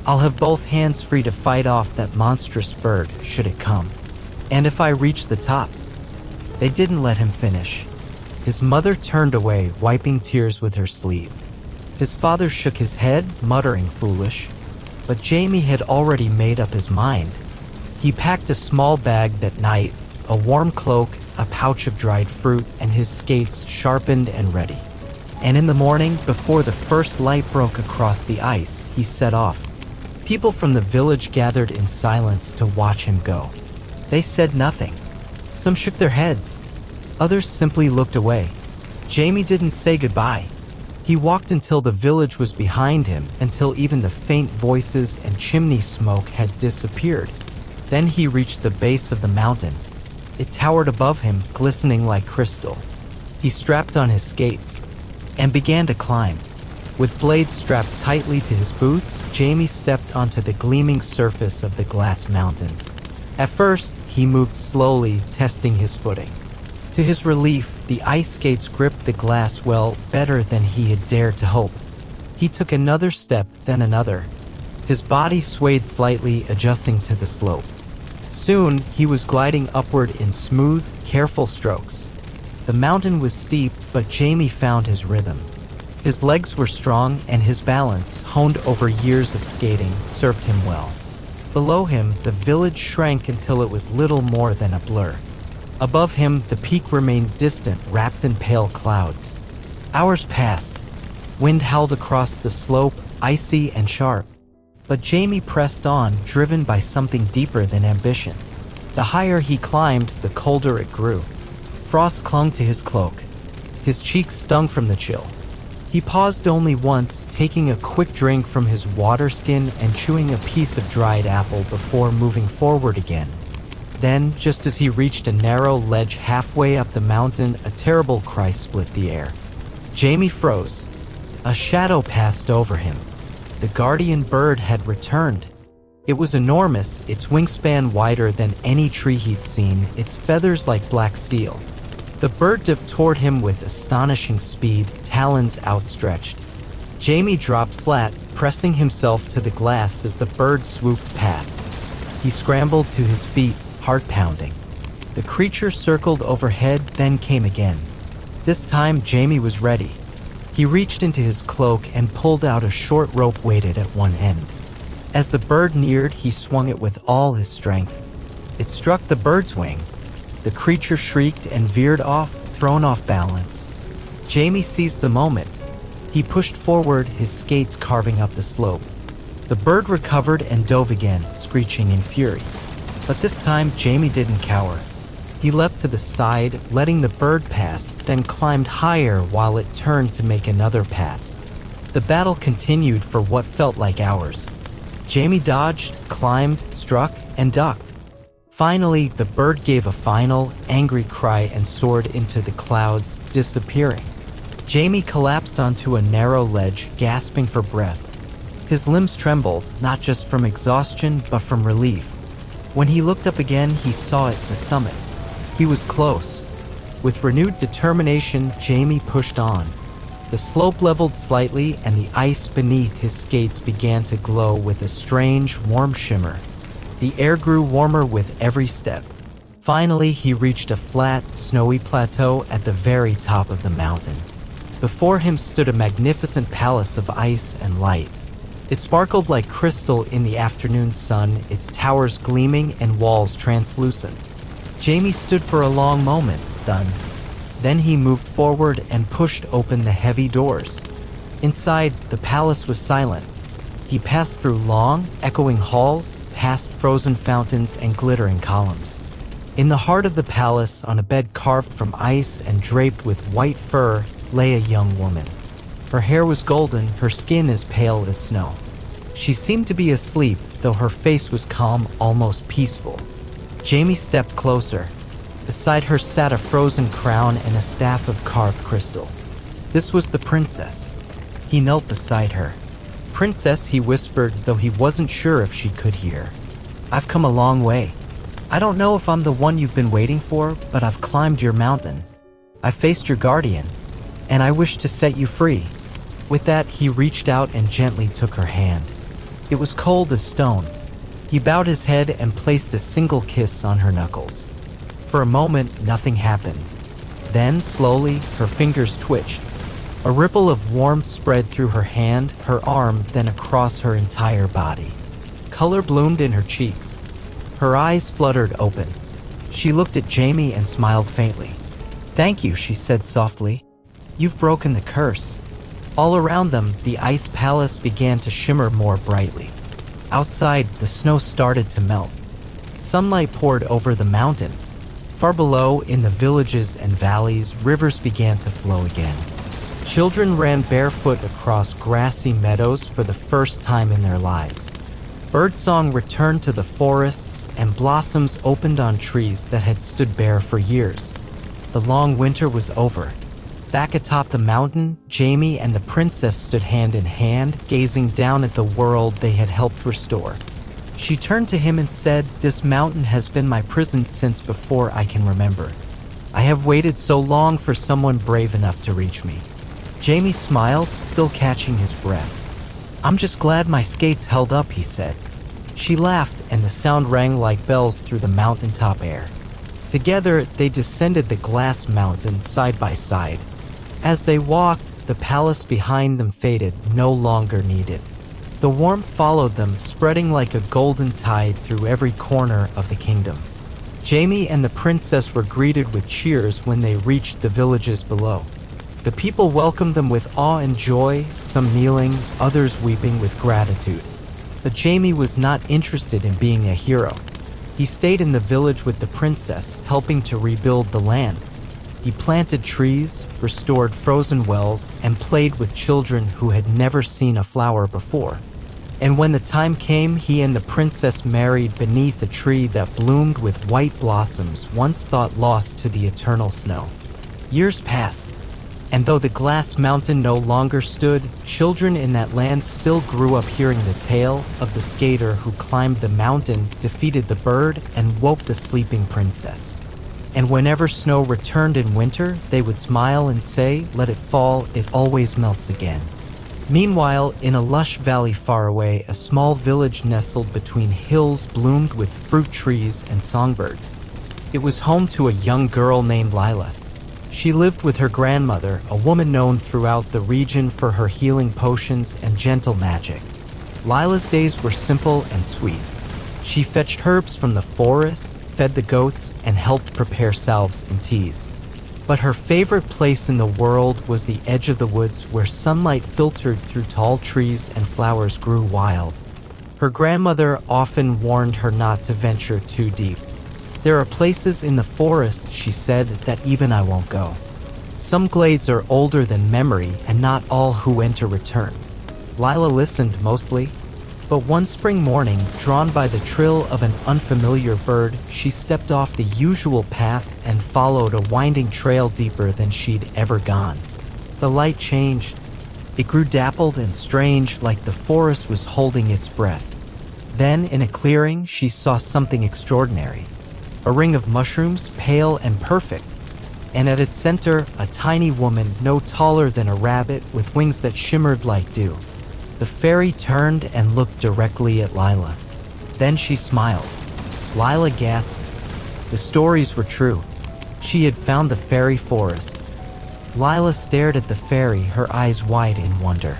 I'll have both hands free to fight off that monstrous bird, should it come. And if I reach the top." They didn't let him finish. His mother turned away, wiping tears with her sleeve. His father shook his head, muttering foolish. But Jamie had already made up his mind. He packed a small bag that night, a warm cloak, a pouch of dried fruit, and his skates sharpened and ready. And in the morning, before the first light broke across the ice, he set off. People from the village gathered in silence to watch him go. They said nothing. Some shook their heads. Others simply looked away. Jamie didn't say goodbye. He walked until the village was behind him, until even the faint voices and chimney smoke had disappeared. Then he reached the base of the mountain. It towered above him, glistening like crystal. He strapped on his skates and began to climb. With blades strapped tightly to his boots, Jamie stepped onto the gleaming surface of the glass mountain. At first, he moved slowly, testing his footing. To his relief, the ice skates gripped the glass well, better than he had dared to hope. He took another step, then another. His body swayed slightly, adjusting to the slope. Soon, he was gliding upward in smooth, careful strokes. The mountain was steep, but Jamie found his rhythm. His legs were strong, and his balance, honed over years of skating, served him well. Below him, the village shrank until it was little more than a blur. Above him, the peak remained distant, wrapped in pale clouds. Hours passed. Wind howled across the slope, icy and sharp. But Jamie pressed on, driven by something deeper than ambition. The higher he climbed, the colder it grew. Frost clung to his cloak. His cheeks stung from the chill. He paused only once, taking a quick drink from his water skin and chewing a piece of dried apple before moving forward again. Then, just as he reached a narrow ledge halfway up the mountain, a terrible cry split the air. Jamie froze. A shadow passed over him. The guardian bird had returned. It was enormous, its wingspan wider than any tree he'd seen, its feathers like black steel. The bird dove toward him with astonishing speed, talons outstretched. Jamie dropped flat, pressing himself to the glass as the bird swooped past. He scrambled to his feet, heart pounding. The creature circled overhead, then came again. This time, Jamie was ready. He reached into his cloak and pulled out a short rope weighted at one end. As the bird neared, he swung it with all his strength. It struck the bird's wing. The creature shrieked and veered off, thrown off balance. Jamie seized the moment. He pushed forward, his skates carving up the slope. The bird recovered and dove again, screeching in fury. But this time, Jamie didn't cower. He leapt to the side, letting the bird pass, then climbed higher while it turned to make another pass. The battle continued for what felt like hours. Jamie dodged, climbed, struck, and ducked. Finally, the bird gave a final, angry cry and soared into the clouds, disappearing. Jamie collapsed onto a narrow ledge, gasping for breath. His limbs trembled, not just from exhaustion, but from relief. When he looked up again, he saw it, the summit. He was close. With renewed determination, Jamie pushed on. The slope leveled slightly, and the ice beneath his skates began to glow with a strange, warm shimmer. The air grew warmer with every step. Finally, he reached a flat, snowy plateau at the very top of the mountain. Before him stood a magnificent palace of ice and light. It sparkled like crystal in the afternoon sun, its towers gleaming and walls translucent. Jamie stood for a long moment, stunned. Then he moved forward and pushed open the heavy doors. Inside, the palace was silent. He passed through long, echoing halls, past frozen fountains and glittering columns. In the heart of the palace, on a bed carved from ice and draped with white fur, lay a young woman. Her hair was golden, her skin as pale as snow. She seemed to be asleep, though her face was calm, almost peaceful. Jamie stepped closer. Beside her sat a frozen crown and a staff of carved crystal. This was the princess. He knelt beside her. "Princess," he whispered, though he wasn't sure if she could hear. "I've come a long way. I don't know if I'm the one you've been waiting for, but I've climbed your mountain. I faced your guardian, and I wish to set you free." With that, he reached out and gently took her hand. It was cold as stone. He bowed his head and placed a single kiss on her knuckles. For a moment, nothing happened. Then, slowly, her fingers twitched. A ripple of warmth spread through her hand, her arm, then across her entire body. Color bloomed in her cheeks. Her eyes fluttered open. She looked at Jamie and smiled faintly. "Thank you," she said softly. "You've broken the curse." All around them, the ice palace began to shimmer more brightly. Outside, the snow started to melt. Sunlight poured over the mountain. Far below, in the villages and valleys, rivers began to flow again. Children ran barefoot across grassy meadows for the first time in their lives. Birdsong returned to the forests, and blossoms opened on trees that had stood bare for years. The long winter was over. Back atop the mountain, Jamie and the princess stood hand in hand, gazing down at the world they had helped restore. She turned to him and said, "This mountain has been my prison since before I can remember. I have waited so long for someone brave enough to reach me." Jamie smiled, still catching his breath. "I'm just glad my skates held up," he said. She laughed, and the sound rang like bells through the mountaintop air. Together, they descended the glass mountain side by side. As they walked, the palace behind them faded, no longer needed. The warmth followed them, spreading like a golden tide through every corner of the kingdom. Jamie and the princess were greeted with cheers when they reached the villages below. The people welcomed them with awe and joy, some kneeling, others weeping with gratitude. But Jamie was not interested in being a hero. He stayed in the village with the princess, helping to rebuild the land. He planted trees, restored frozen wells, and played with children who had never seen a flower before. And when the time came, he and the princess married beneath a tree that bloomed with white blossoms once thought lost to the eternal snow. Years passed, and though the glass mountain no longer stood, children in that land still grew up hearing the tale of the skater who climbed the mountain, defeated the bird, and woke the sleeping princess. And whenever snow returned in winter, they would smile and say, "Let it fall, it always melts again." Meanwhile, in a lush valley far away, a small village nestled between hills bloomed with fruit trees and songbirds. It was home to a young girl named Lila. She lived with her grandmother, a woman known throughout the region for her healing potions and gentle magic. Lila's days were simple and sweet. She fetched herbs from the forest, fed the goats, and helped prepare salves and teas. But her favorite place in the world was the edge of the woods where sunlight filtered through tall trees and flowers grew wild. Her grandmother often warned her not to venture too deep. "There are places in the forest," she said, "that even I won't go. Some glades are older than memory, and not all who enter return." Lila listened mostly. But one spring morning, drawn by the trill of an unfamiliar bird, she stepped off the usual path and followed a winding trail deeper than she'd ever gone. The light changed. It grew dappled and strange, like the forest was holding its breath. Then, in a clearing, she saw something extraordinary. A ring of mushrooms, pale and perfect, and at its center, a tiny woman no taller than a rabbit with wings that shimmered like dew. The fairy turned and looked directly at Lila. Then she smiled. Lila gasped. The stories were true. She had found the fairy forest. Lila stared at the fairy, her eyes wide in wonder.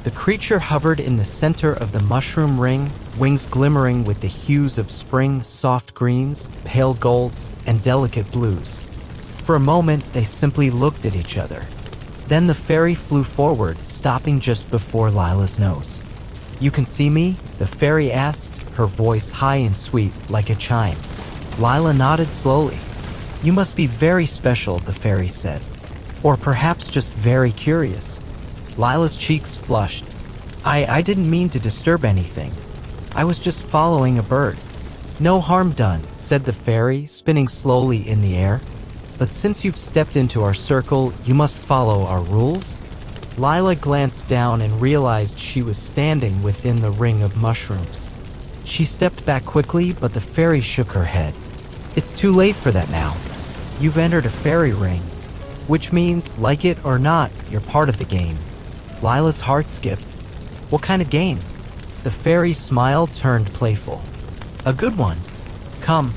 The creature hovered in the center of the mushroom ring, wings glimmering with the hues of spring, soft greens, pale golds, and delicate blues. For a moment, they simply looked at each other. Then the fairy flew forward, stopping just before Lila's nose. "You can see me?" the fairy asked, her voice high and sweet, like a chime. Lila nodded slowly. "You must be very special," the fairy said. "Or perhaps just very curious." Lila's cheeks flushed. I didn't mean to disturb anything. I was just following a bird." "No harm done," said the fairy, spinning slowly in the air. "But since you've stepped into our circle, you must follow our rules." Lila glanced down and realized she was standing within the ring of mushrooms. She stepped back quickly, but the fairy shook her head. "It's too late for that now. You've entered a fairy ring, which means, like it or not, you're part of the game." Lila's heart skipped. "What kind of game?" The fairy's smile turned playful. "A good one. Come."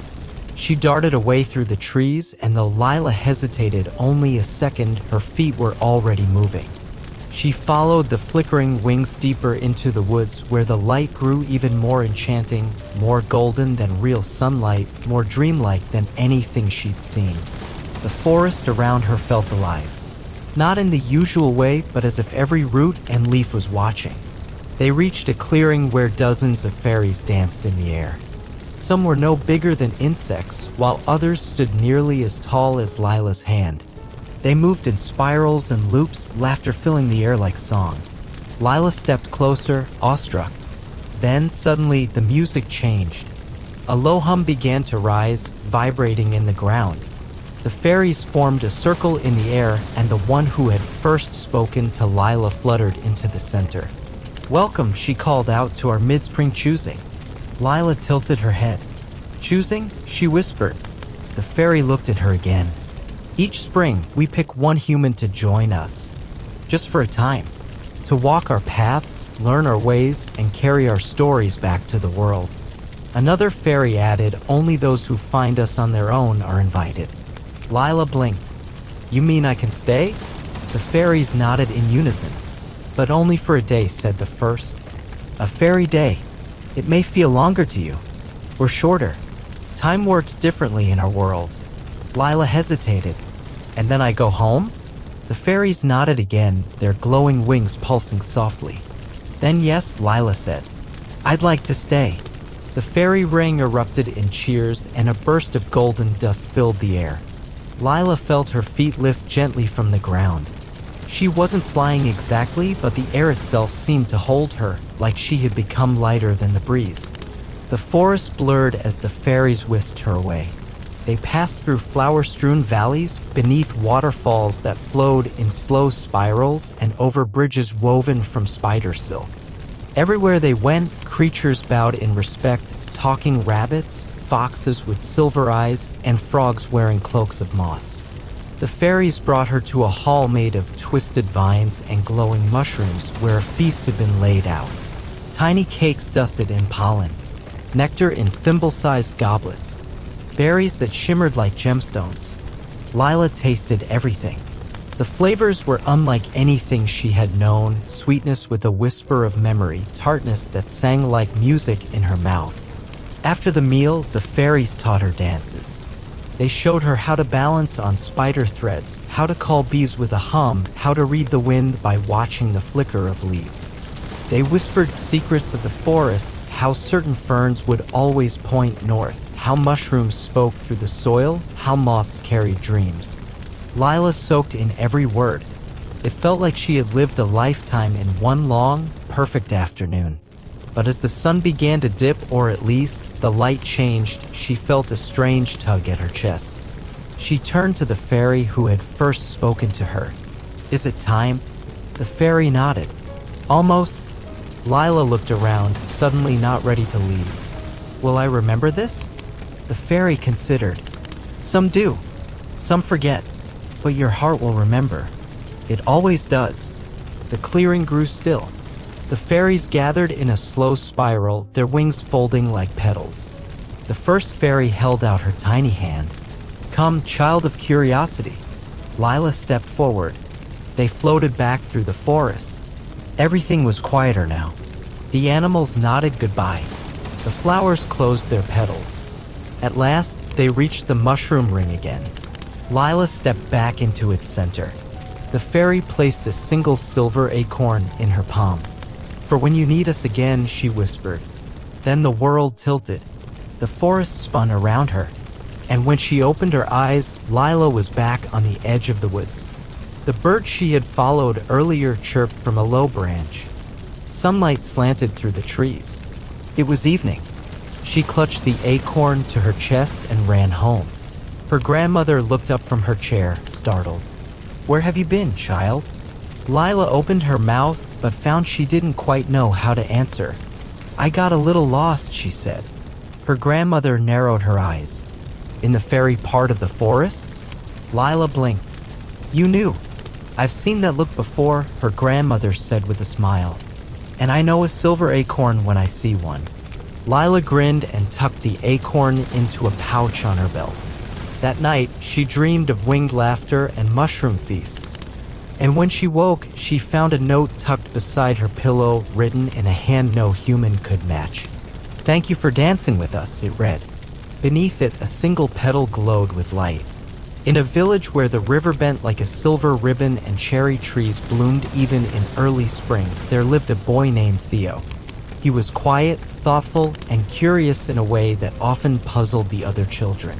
She darted away through the trees, and though Lila hesitated only a second, her feet were already moving. She followed the flickering wings deeper into the woods, where the light grew even more enchanting, more golden than real sunlight, more dreamlike than anything she'd seen. The forest around her felt alive. Not in the usual way, but as if every root and leaf was watching. They reached a clearing where dozens of fairies danced in the air. Some were no bigger than insects, while others stood nearly as tall as Lila's hand. They moved in spirals and loops, laughter filling the air like song. Lila stepped closer, awestruck. Then, suddenly, the music changed. A low hum began to rise, vibrating in the ground. The fairies formed a circle in the air, and the one who had first spoken to Lila fluttered into the center. "Welcome," she called out, "to our mid-spring choosing." Lila tilted her head. "Choosing?" she whispered. The fairy looked at her again. "Each spring, we pick one human to join us. Just for a time. To walk our paths, learn our ways, and carry our stories back to the world." Another fairy added, "Only those who find us on their own are invited." Lila blinked. "You mean I can stay?" The fairies nodded in unison. "But only for a day," said the first. "A fairy day. It may feel longer to you, or shorter. Time works differently in our world." Lila hesitated. "And then I go home?" The fairies nodded again, their glowing wings pulsing softly. "Then yes," Lila said. "I'd like to stay." The fairy ring erupted in cheers, and a burst of golden dust filled the air. Lila felt her feet lift gently from the ground. She wasn't flying exactly, but the air itself seemed to hold her, like she had become lighter than the breeze. The forest blurred as the fairies whisked her away. They passed through flower-strewn valleys, beneath waterfalls that flowed in slow spirals, and over bridges woven from spider silk. Everywhere they went, creatures bowed in respect, talking rabbits, foxes with silver eyes, and frogs wearing cloaks of moss. The fairies brought her to a hall made of twisted vines and glowing mushrooms where a feast had been laid out. Tiny cakes dusted in pollen, nectar in thimble-sized goblets, berries that shimmered like gemstones. Lila tasted everything. The flavors were unlike anything she had known, sweetness with a whisper of memory, tartness that sang like music in her mouth. After the meal, the fairies taught her dances. They showed her how to balance on spider threads, how to call bees with a hum, how to read the wind by watching the flicker of leaves. They whispered secrets of the forest, how certain ferns would always point north, how mushrooms spoke through the soil, how moths carried dreams. Lila soaked in every word. It felt like she had lived a lifetime in one long, perfect afternoon. But as the sun began to dip, or at least the light changed, she felt a strange tug at her chest. She turned to the fairy who had first spoken to her. "Is it time?" The fairy nodded. "Almost." Lila looked around, suddenly not ready to leave. Will I remember this? The fairy considered. Some do. Some forget. But your heart will remember. It always does. The clearing grew still. The fairies gathered in a slow spiral, their wings folding like petals. The first fairy held out her tiny hand. Come, child of curiosity. Lila stepped forward. They floated back through the forest. Everything was quieter now. The animals nodded goodbye. The flowers closed their petals. At last, they reached the mushroom ring again. Lila stepped back into its center. The fairy placed a single silver acorn in her palm. For when you need us again, she whispered. Then the world tilted. The forest spun around her. And when she opened her eyes, Lila was back on the edge of the woods. The bird she had followed earlier chirped from a low branch. Sunlight slanted through the trees. It was evening. She clutched the acorn to her chest and ran home. Her grandmother looked up from her chair, startled. Where have you been, child? Lila opened her mouth, but found she didn't quite know how to answer. I got a little lost, she said. Her grandmother narrowed her eyes. In the fairy part of the forest? Lila blinked. You knew. I've seen that look before, her grandmother said with a smile. And I know a silver acorn when I see one. Lila grinned and tucked the acorn into a pouch on her belt. That night, she dreamed of winged laughter and mushroom feasts. And when she woke, she found a note tucked beside her pillow, written in a hand no human could match. Thank you for dancing with us, it read. Beneath it, a single petal glowed with light. In a village where the river bent like a silver ribbon and cherry trees bloomed even in early spring, there lived a boy named Theo. He was quiet, thoughtful, and curious in a way that often puzzled the other children.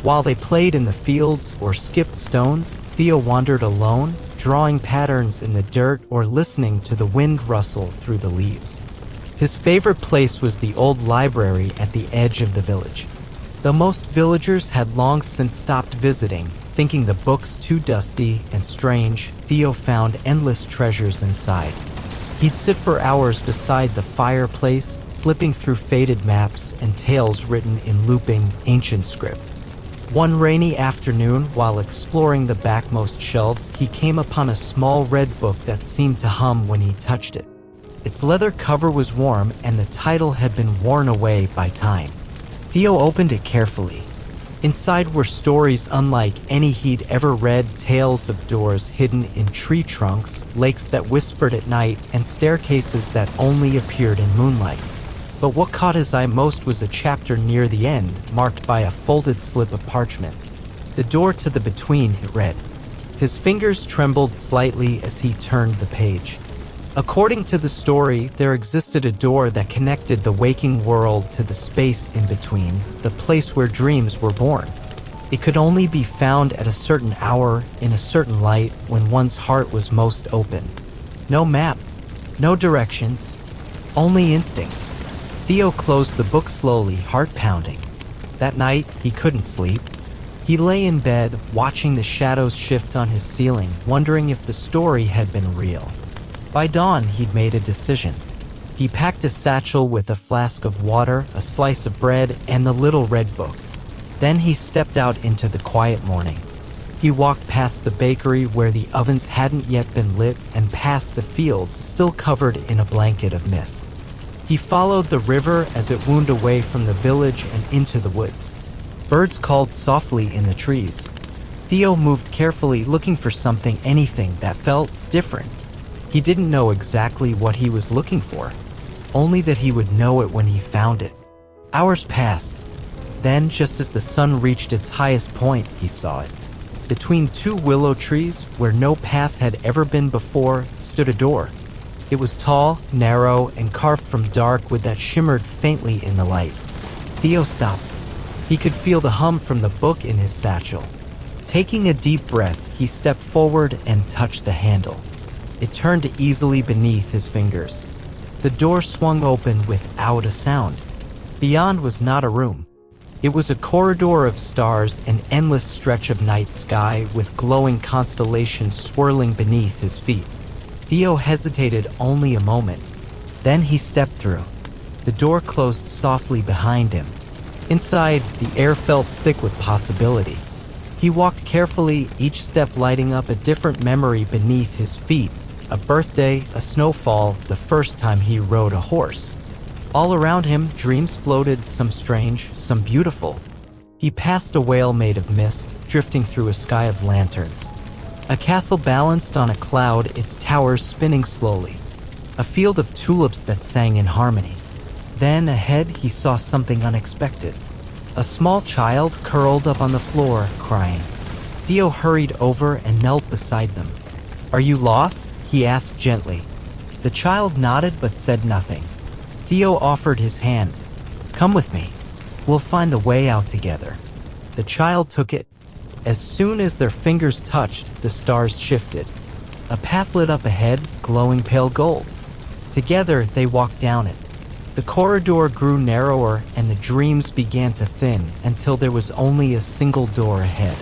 While they played in the fields or skipped stones, Theo wandered alone, drawing patterns in the dirt or listening to the wind rustle through the leaves. His favorite place was the old library at the edge of the village. Though most villagers had long since stopped visiting, thinking the books too dusty and strange, Theo found endless treasures inside. He'd sit for hours beside the fireplace, flipping through faded maps and tales written in looping, ancient script. One rainy afternoon, while exploring the backmost shelves, he came upon a small red book that seemed to hum when he touched it. Its leather cover was warm, and the title had been worn away by time. Theo opened it carefully. Inside were stories unlike any he'd ever read, tales of doors hidden in tree trunks, lakes that whispered at night, and staircases that only appeared in moonlight. But what caught his eye most was a chapter near the end, marked by a folded slip of parchment. The door to the between, it read. His fingers trembled slightly as he turned the page. According to the story, there existed a door that connected the waking world to the space in between, the place where dreams were born. It could only be found at a certain hour, in a certain light, when one's heart was most open. No map, no directions, only instinct. Theo closed the book slowly, heart pounding. That night, he couldn't sleep. He lay in bed, watching the shadows shift on his ceiling, wondering if the story had been real. By dawn, he'd made a decision. He packed a satchel with a flask of water, a slice of bread, and the little red book. Then he stepped out into the quiet morning. He walked past the bakery where the ovens hadn't yet been lit and past the fields still covered in a blanket of mist. He followed the river as it wound away from the village and into the woods. Birds called softly in the trees. Theo moved carefully, looking for something, anything that felt different. He didn't know exactly what he was looking for, only that he would know it when he found it. Hours passed. Then, just as the sun reached its highest point, he saw it. Between two willow trees, where no path had ever been before, stood a door. It was tall, narrow, and carved from dark wood that shimmered faintly in the light. Theo stopped. He could feel the hum from the book in his satchel. Taking a deep breath, he stepped forward and touched the handle. It turned easily beneath his fingers. The door swung open without a sound. Beyond was not a room. It was a corridor of stars, an endless stretch of night sky with glowing constellations swirling beneath his feet. Theo hesitated only a moment. Then he stepped through. The door closed softly behind him. Inside, the air felt thick with possibility. He walked carefully, each step lighting up a different memory beneath his feet. A birthday, a snowfall, the first time he rode a horse. All around him, dreams floated, some strange, some beautiful. He passed a whale made of mist, drifting through a sky of lanterns. A castle balanced on a cloud, its towers spinning slowly. A field of tulips that sang in harmony. Then, ahead, he saw something unexpected. A small child curled up on the floor, crying. Theo hurried over and knelt beside them. "Are you lost?" he asked gently. The child nodded but said nothing. Theo offered his hand. "Come with me. We'll find the way out together." The child took it. As soon as their fingers touched, the stars shifted. A path lit up ahead, glowing pale gold. Together, they walked down it. The corridor grew narrower and the dreams began to thin until there was only a single door ahead.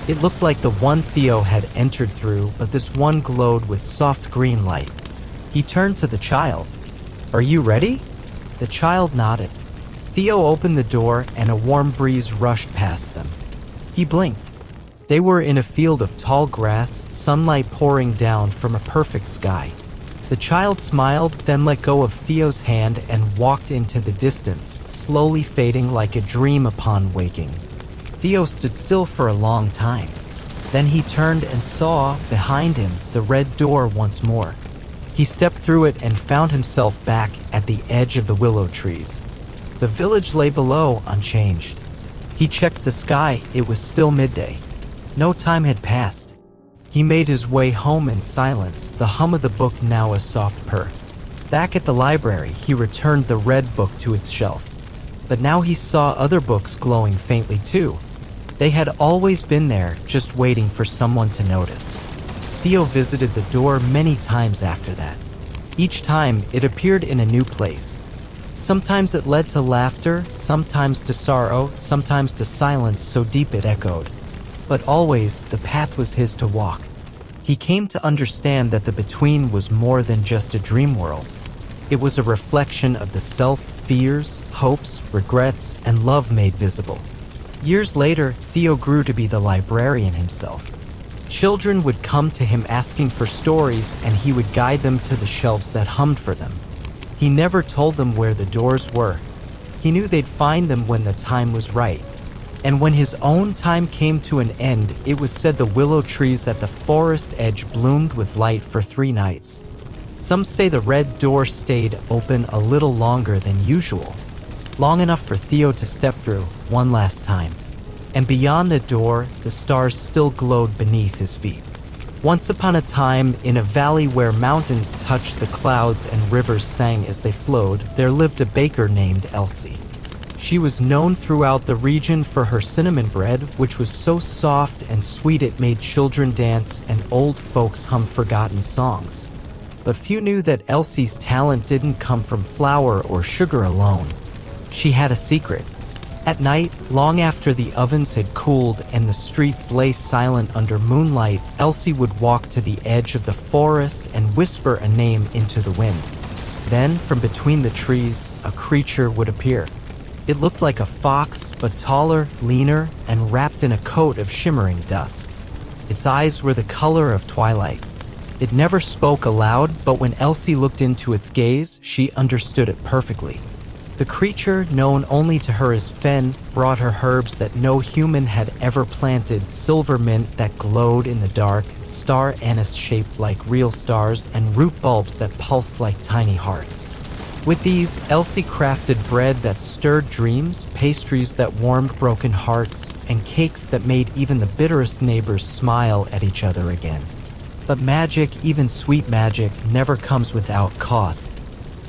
It looked like the one Theo had entered through, but this one glowed with soft green light. He turned to the child. "Are you ready?" The child nodded. Theo opened the door and a warm breeze rushed past them. He blinked. They were in a field of tall grass, sunlight pouring down from a perfect sky. The child smiled, then let go of Theo's hand and walked into the distance, slowly fading like a dream upon waking. Theo stood still for a long time. Then he turned and saw, behind him, the red door once more. He stepped through it and found himself back at the edge of the willow trees. The village lay below, unchanged. He checked the sky, it was still midday. No time had passed. He made his way home in silence, the hum of the book now a soft purr. Back at the library, he returned the red book to its shelf. But now he saw other books glowing faintly too. They had always been there, just waiting for someone to notice. Theo visited the door many times after that. Each time, it appeared in a new place. Sometimes it led to laughter, sometimes to sorrow, sometimes to silence so deep it echoed. But always, the path was his to walk. He came to understand that the between was more than just a dream world. It was a reflection of the self, fears, hopes, regrets, and love made visible. Years later, Theo grew to be the librarian himself. Children would come to him asking for stories, and he would guide them to the shelves that hummed for them. He never told them where the doors were. He knew they'd find them when the time was right. And when his own time came to an end, it was said the willow trees at the forest edge bloomed with light for 3 nights. Some say the red door stayed open a little longer than usual, long enough for Theo to step through one last time. And beyond the door, the stars still glowed beneath his feet. Once upon a time, in a valley where mountains touched the clouds and rivers sang as they flowed, there lived a baker named Elsie. She was known throughout the region for her cinnamon bread, which was so soft and sweet it made children dance and old folks hum forgotten songs. But few knew that Elsie's talent didn't come from flour or sugar alone. She had a secret. At night, long after the ovens had cooled and the streets lay silent under moonlight, Elsie would walk to the edge of the forest and whisper a name into the wind. Then, from between the trees, a creature would appear. It looked like a fox, but taller, leaner, and wrapped in a coat of shimmering dusk. Its eyes were the color of twilight. It never spoke aloud, but when Elsie looked into its gaze, she understood it perfectly. The creature, known only to her as Fen, brought her herbs that no human had ever planted, silver mint that glowed in the dark, star anise shaped like real stars, and root bulbs that pulsed like tiny hearts. With these, Elsie crafted bread that stirred dreams, pastries that warmed broken hearts, and cakes that made even the bitterest neighbors smile at each other again. But magic, even sweet magic, never comes without cost.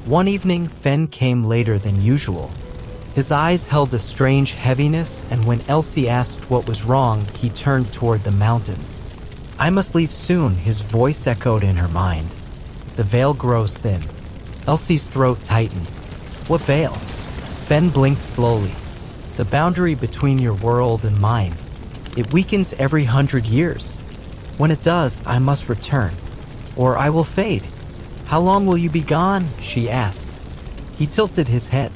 One evening, Fen came later than usual. His eyes held a strange heaviness, and when Elsie asked what was wrong, he turned toward the mountains. "I must leave soon," his voice echoed in her mind. "The veil grows thin." Elsie's throat tightened. "What veil?" Fen blinked slowly. "The boundary between your world and mine. It weakens every 100 years. When it does, I must return, or I will fade." "How long will you be gone?" she asked. He tilted his head.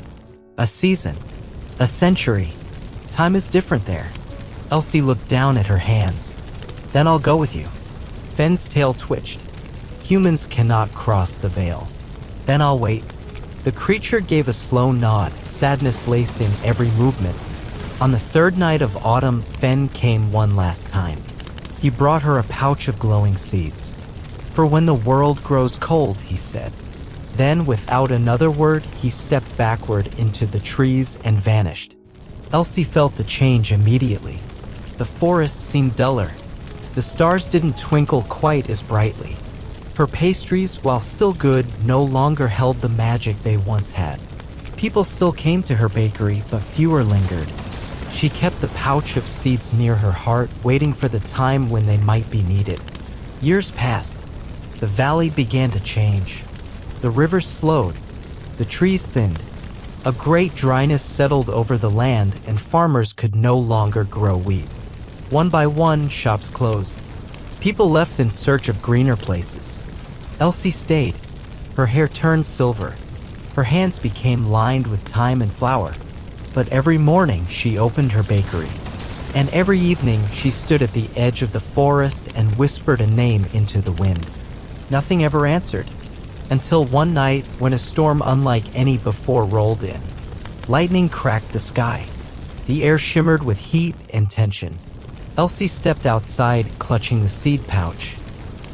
"A season. A century. Time is different there." Elsie looked down at her hands. "Then I'll go with you." Fenn's tail twitched. "Humans cannot cross the veil." "Then I'll wait." The creature gave a slow nod, sadness laced in every movement. On the third night of autumn, Fenn came one last time. He brought her a pouch of glowing seeds. "For when the world grows cold," he said. Then, without another word, he stepped backward into the trees and vanished. Elsie felt the change immediately. The forest seemed duller. The stars didn't twinkle quite as brightly. Her pastries, while still good, no longer held the magic they once had. People still came to her bakery, but fewer lingered. She kept the pouch of seeds near her heart, waiting for the time when they might be needed. Years passed. The valley began to change. The river slowed. The trees thinned. A great dryness settled over the land, and farmers could no longer grow wheat. One by one, shops closed. People left in search of greener places. Elsie stayed. Her hair turned silver. Her hands became lined with thyme and flour. But every morning she opened her bakery. And every evening she stood at the edge of the forest and whispered a name into the wind. Nothing ever answered. Until one night when a storm unlike any before rolled in. Lightning cracked the sky. The air shimmered with heat and tension. Elsie stepped outside, clutching the seed pouch.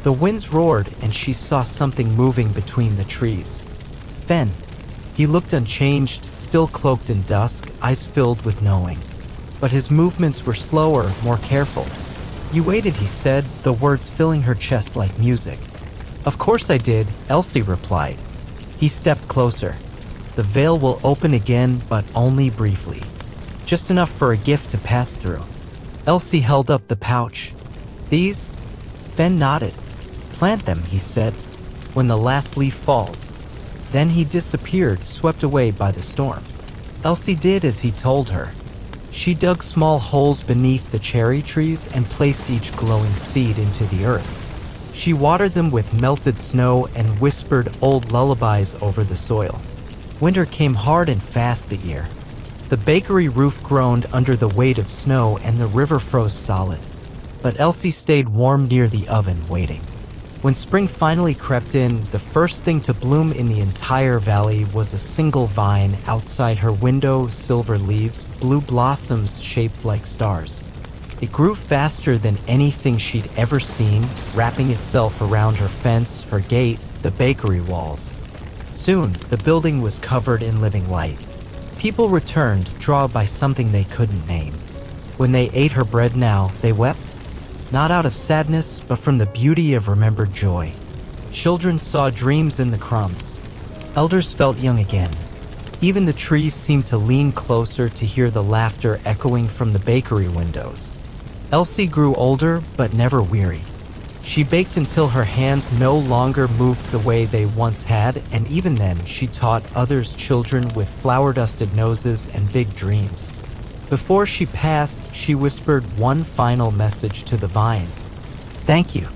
The winds roared, and she saw something moving between the trees. Fenn. He looked unchanged, still cloaked in dusk, eyes filled with knowing. But his movements were slower, more careful. "You waited," he said, the words filling her chest like music. "Of course I did," Elsie replied. He stepped closer. "The veil will open again, but only briefly. Just enough for a gift to pass through." Elsie held up the pouch. "These?" Fenn nodded. "Plant them," he said, "when the last leaf falls." Then he disappeared, swept away by the storm. Elsie did as he told her. She dug small holes beneath the cherry trees and placed each glowing seed into the earth. She watered them with melted snow and whispered old lullabies over the soil. Winter came hard and fast that year. The bakery roof groaned under the weight of snow and the river froze solid. But Elsie stayed warm near the oven, waiting. When spring finally crept in, the first thing to bloom in the entire valley was a single vine outside her window, silver leaves, blue blossoms shaped like stars. It grew faster than anything she'd ever seen, wrapping itself around her fence, her gate, the bakery walls. Soon, the building was covered in living light. People returned, drawn by something they couldn't name. When they ate her bread now, they wept. Not out of sadness, but from the beauty of remembered joy. Children saw dreams in the crumbs. Elders felt young again. Even the trees seemed to lean closer to hear the laughter echoing from the bakery windows. Elsie grew older, but never weary. She baked until her hands no longer moved the way they once had, and even then, she taught others children with flower-dusted noses and big dreams. Before she passed, she whispered one final message to the vines. "Thank you."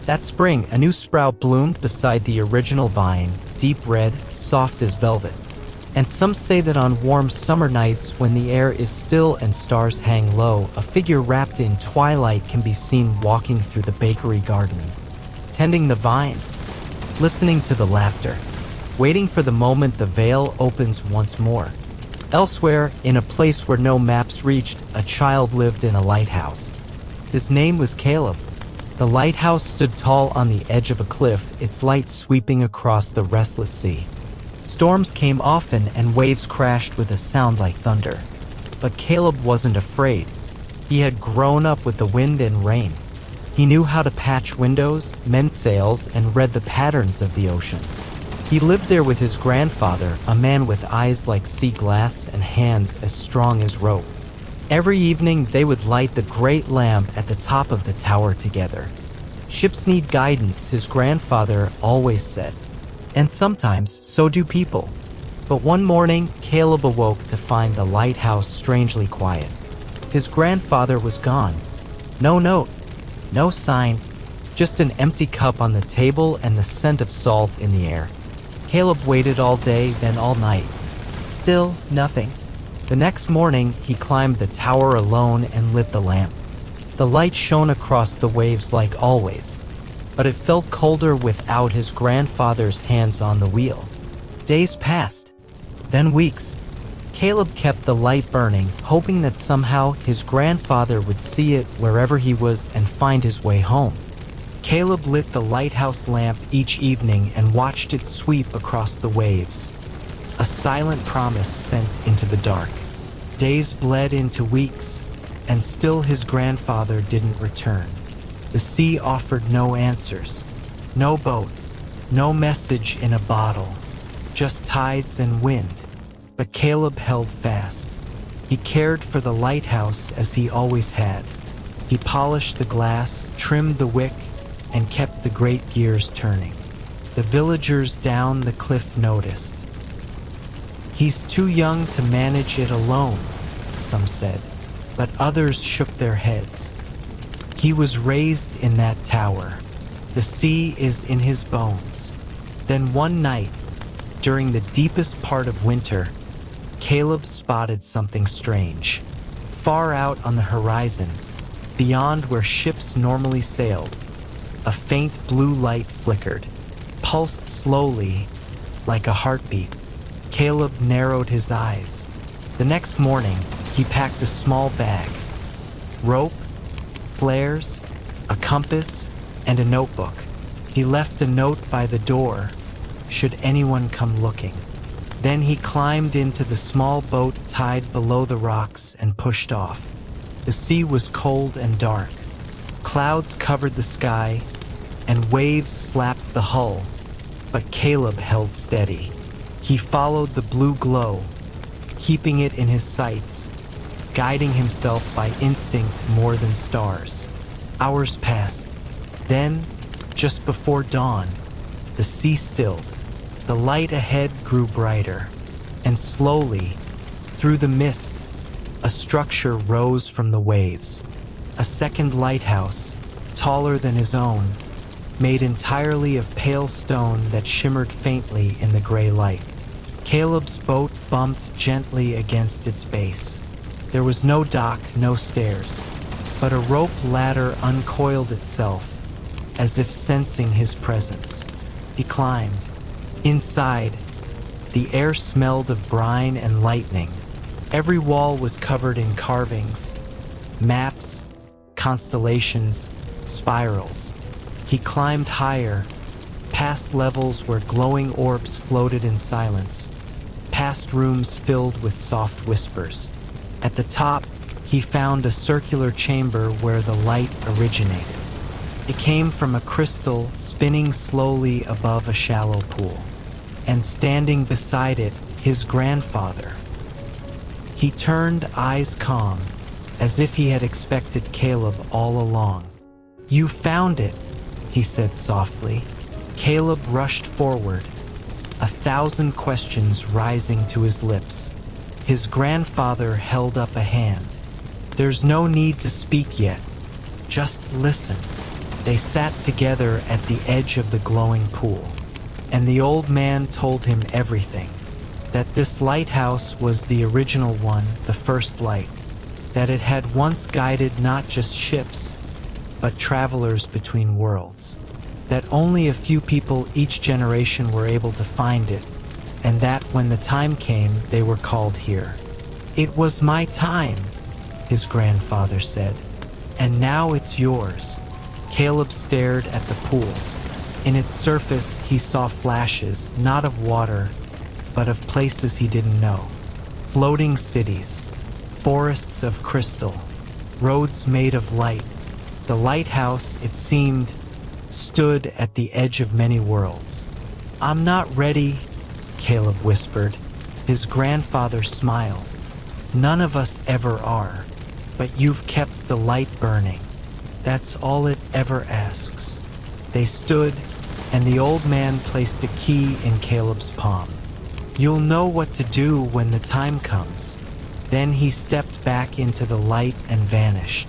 That spring, a new sprout bloomed beside the original vine, deep red, soft as velvet. And some say that on warm summer nights, when the air is still and stars hang low, a figure wrapped in twilight can be seen walking through the bakery garden, tending the vines, listening to the laughter, waiting for the moment the veil opens once more. Elsewhere, in a place where no maps reached, a child lived in a lighthouse. His name was Caleb. The lighthouse stood tall on the edge of a cliff, its light sweeping across the restless sea. Storms came often and waves crashed with a sound like thunder. But Caleb wasn't afraid. He had grown up with the wind and rain. He knew how to patch windows, mend sails, and read the patterns of the ocean. He lived there with his grandfather, a man with eyes like sea glass and hands as strong as rope. Every evening, they would light the great lamp at the top of the tower together. "Ships need guidance," his grandfather always said. And sometimes, so do people. But one morning, Caleb awoke to find the lighthouse strangely quiet. His grandfather was gone. No note, no sign, Just an empty cup on the table and the scent of salt in the air. Caleb waited all day, then all night. Still, nothing. The next morning, he climbed the tower alone and lit the lamp. The light shone across the waves like always, but it felt colder without his grandfather's hands on the wheel. Days passed, then weeks. Caleb kept the light burning, hoping that somehow his grandfather would see it wherever he was and find his way home. Caleb lit the lighthouse lamp each evening and watched it sweep across the waves, a silent promise sent into the dark. Days bled into weeks, and still his grandfather didn't return. The sea offered no answers, no boat, no message in a bottle, just tides and wind. But Caleb held fast. He cared for the lighthouse as he always had. He polished the glass, trimmed the wick, and kept the great gears turning. The villagers down the cliff noticed. "He's too young to manage it alone," some said, but others shook their heads. "He was raised in that tower. The sea is in his bones." Then one night, during the deepest part of winter, Caleb spotted something strange. Far out on the horizon, beyond where ships normally sailed, a faint blue light flickered, pulsed slowly like a heartbeat. Caleb narrowed his eyes. The next morning, he packed a small bag, rope, flares, a compass, and a notebook. He left a note by the door, should anyone come looking. Then he climbed into the small boat tied below the rocks and pushed off. The sea was cold and dark. Clouds covered the sky, and waves slapped the hull, but Caleb held steady. He followed the blue glow, keeping it in his sights, guiding himself by instinct more than stars. Hours passed. Then, just before dawn, the sea stilled. The light ahead grew brighter, and slowly, through the mist, a structure rose from the waves. A second lighthouse, taller than his own, made entirely of pale stone that shimmered faintly in the gray light. Caleb's boat bumped gently against its base. There was no dock, no stairs, but a rope ladder uncoiled itself, as if sensing his presence. He climbed. Inside, the air smelled of brine and lightning. Every wall was covered in carvings, maps, constellations, spirals. He climbed higher, past levels where glowing orbs floated in silence, past rooms filled with soft whispers. At the top, he found a circular chamber where the light originated. It came from a crystal spinning slowly above a shallow pool, and standing beside it, his grandfather. He turned, eyes calm, as if he had expected Caleb all along. "You found it," he said softly. Caleb rushed forward, 1,000 questions rising to his lips. His grandfather held up a hand. "There's no need to speak yet. Just listen." They sat together at the edge of the glowing pool, and the old man told him everything. That this lighthouse was the original one, the first light. That it had once guided not just ships, but travelers between worlds. That only a few people each generation were able to find it, and that when the time came, they were called here. "It was my time," his grandfather said, "and now it's yours." Caleb stared at the pool. In its surface, he saw flashes, not of water, but of places he didn't know. Floating cities, forests of crystal, roads made of light. The lighthouse, it seemed, stood at the edge of many worlds. "I'm not ready," Caleb whispered. His grandfather smiled. "None of us ever are, but you've kept the light burning. That's all it ever asks." They stood, and the old man placed a key in Caleb's palm. "You'll know what to do when the time comes." Then he stepped back into the light and vanished.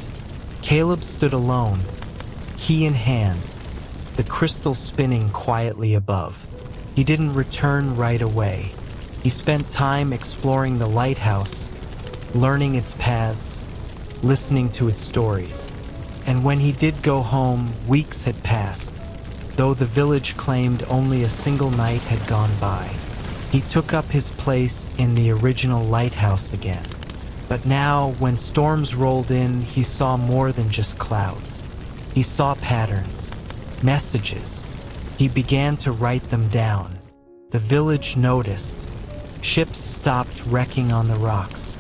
Caleb stood alone, key in hand, the crystal spinning quietly above. He didn't return right away. He spent time exploring the lighthouse, learning its paths, listening to its stories. And when he did go home, weeks had passed, though the village claimed only a single night had gone by. He took up his place in the original lighthouse again. But now, when storms rolled in, he saw more than just clouds. He saw patterns, messages. He began to write them down. The village noticed. Ships stopped wrecking on the rocks.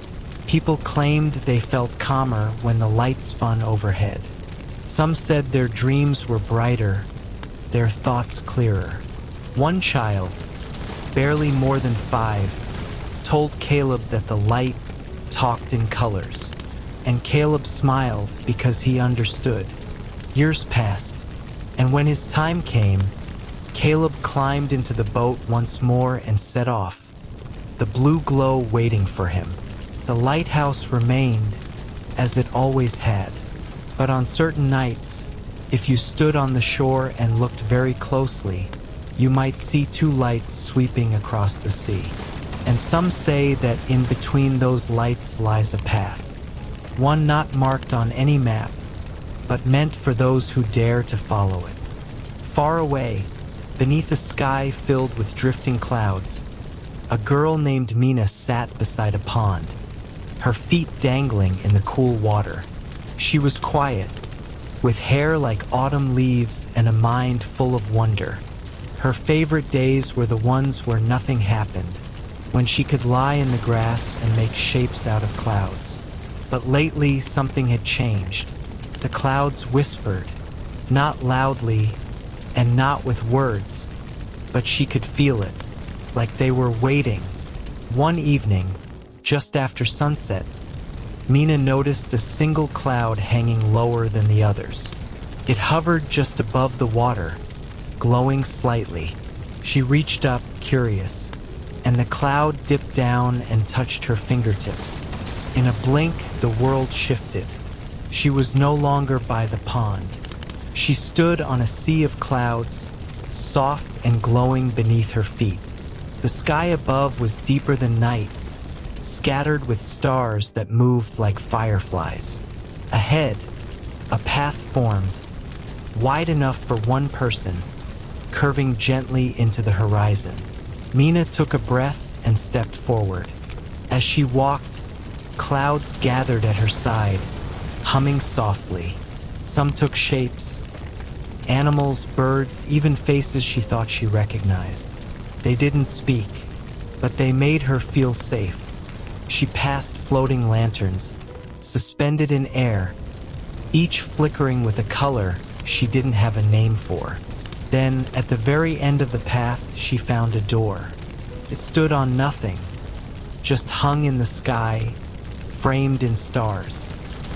People claimed they felt calmer when the light spun overhead. Some said their dreams were brighter, their thoughts clearer. One child, barely more than 5, told Caleb that the light talked in colors, and Caleb smiled because he understood. Years passed, and when his time came, Caleb climbed into the boat once more and set off, the blue glow waiting for him. The lighthouse remained as it always had, but on certain nights, if you stood on the shore and looked very closely, you might see 2 lights sweeping across the sea. And some say that in between those lights lies a path, one not marked on any map, but meant for those who dare to follow it. Far away, beneath a sky filled with drifting clouds, a girl named Mina sat beside a pond, her feet dangling in the cool water. She was quiet, with hair like autumn leaves and a mind full of wonder. Her favorite days were the ones where nothing happened, when she could lie in the grass and make shapes out of clouds. But lately, something had changed. The clouds whispered, not loudly and not with words, but she could feel it, like they were waiting. One evening, just after sunset, Mina noticed a single cloud hanging lower than the others. It hovered just above the water, glowing slightly. She reached up, curious, and the cloud dipped down and touched her fingertips. In a blink, the world shifted. She was no longer by the pond. She stood on a sea of clouds, soft and glowing beneath her feet. The sky above was deeper than night, scattered with stars that moved like fireflies. Ahead, a path formed, wide enough for one person, curving gently into the horizon. Mina took a breath and stepped forward. As she walked, clouds gathered at her side, humming softly. Some took shapes, animals, birds, even faces she thought she recognized. They didn't speak, but they made her feel safe. She passed floating lanterns, suspended in air, each flickering with a color she didn't have a name for. Then, at the very end of the path, she found a door. It stood on nothing, just hung in the sky, framed in stars.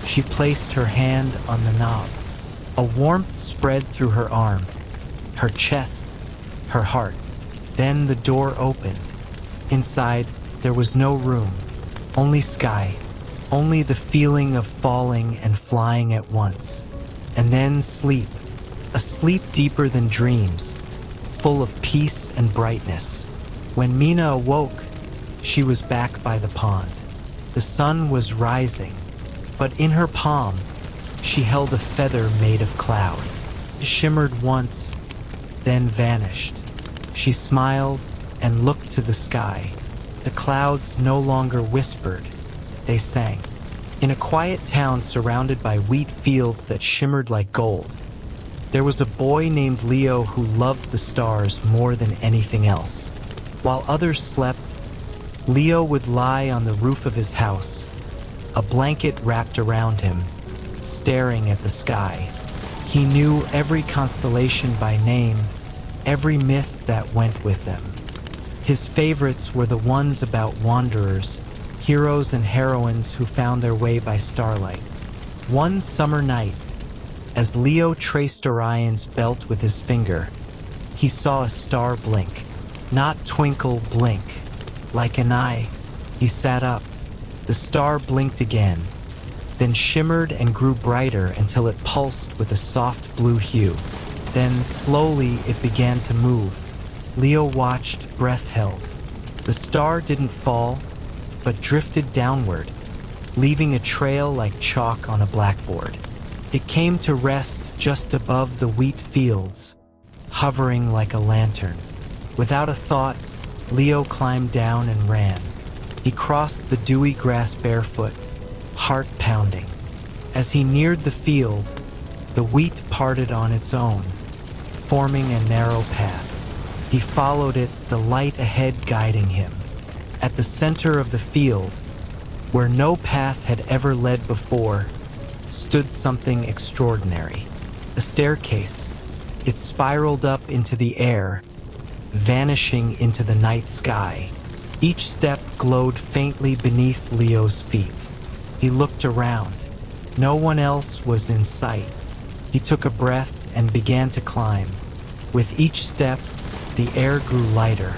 She placed her hand on the knob. A warmth spread through her arm, her chest, her heart. Then the door opened. Inside, there was no room, only sky, only the feeling of falling and flying at once. And then sleep, a sleep deeper than dreams, full of peace and brightness. When Mina awoke, she was back by the pond. The sun was rising, but in her palm, she held a feather made of cloud. It shimmered once, then vanished. She smiled and looked to the sky. The clouds no longer whispered, they sang. In a quiet town surrounded by wheat fields that shimmered like gold, there was a boy named Leo who loved the stars more than anything else. While others slept, Leo would lie on the roof of his house, a blanket wrapped around him, staring at the sky. He knew every constellation by name, every myth that went with them. His favorites were the ones about wanderers, heroes and heroines who found their way by starlight. One summer night, as Leo traced Orion's belt with his finger, he saw a star blink. Not twinkle, blink. Like an eye, he sat up. The star blinked again, then shimmered and grew brighter until it pulsed with a soft blue hue. Then slowly it began to move. Leo watched, breath held. The star didn't fall, but drifted downward, leaving a trail like chalk on a blackboard. It came to rest just above the wheat fields, hovering like a lantern. Without a thought, Leo climbed down and ran. He crossed the dewy grass barefoot, heart pounding. As he neared the field, the wheat parted on its own, forming a narrow path. He followed it, the light ahead guiding him. At the center of the field, where no path had ever led before, stood something extraordinary. A staircase. It spiraled up into the air, vanishing into the night sky. Each step glowed faintly beneath Leo's feet. He looked around. No one else was in sight. He took a breath and began to climb. With each step, the air grew lighter.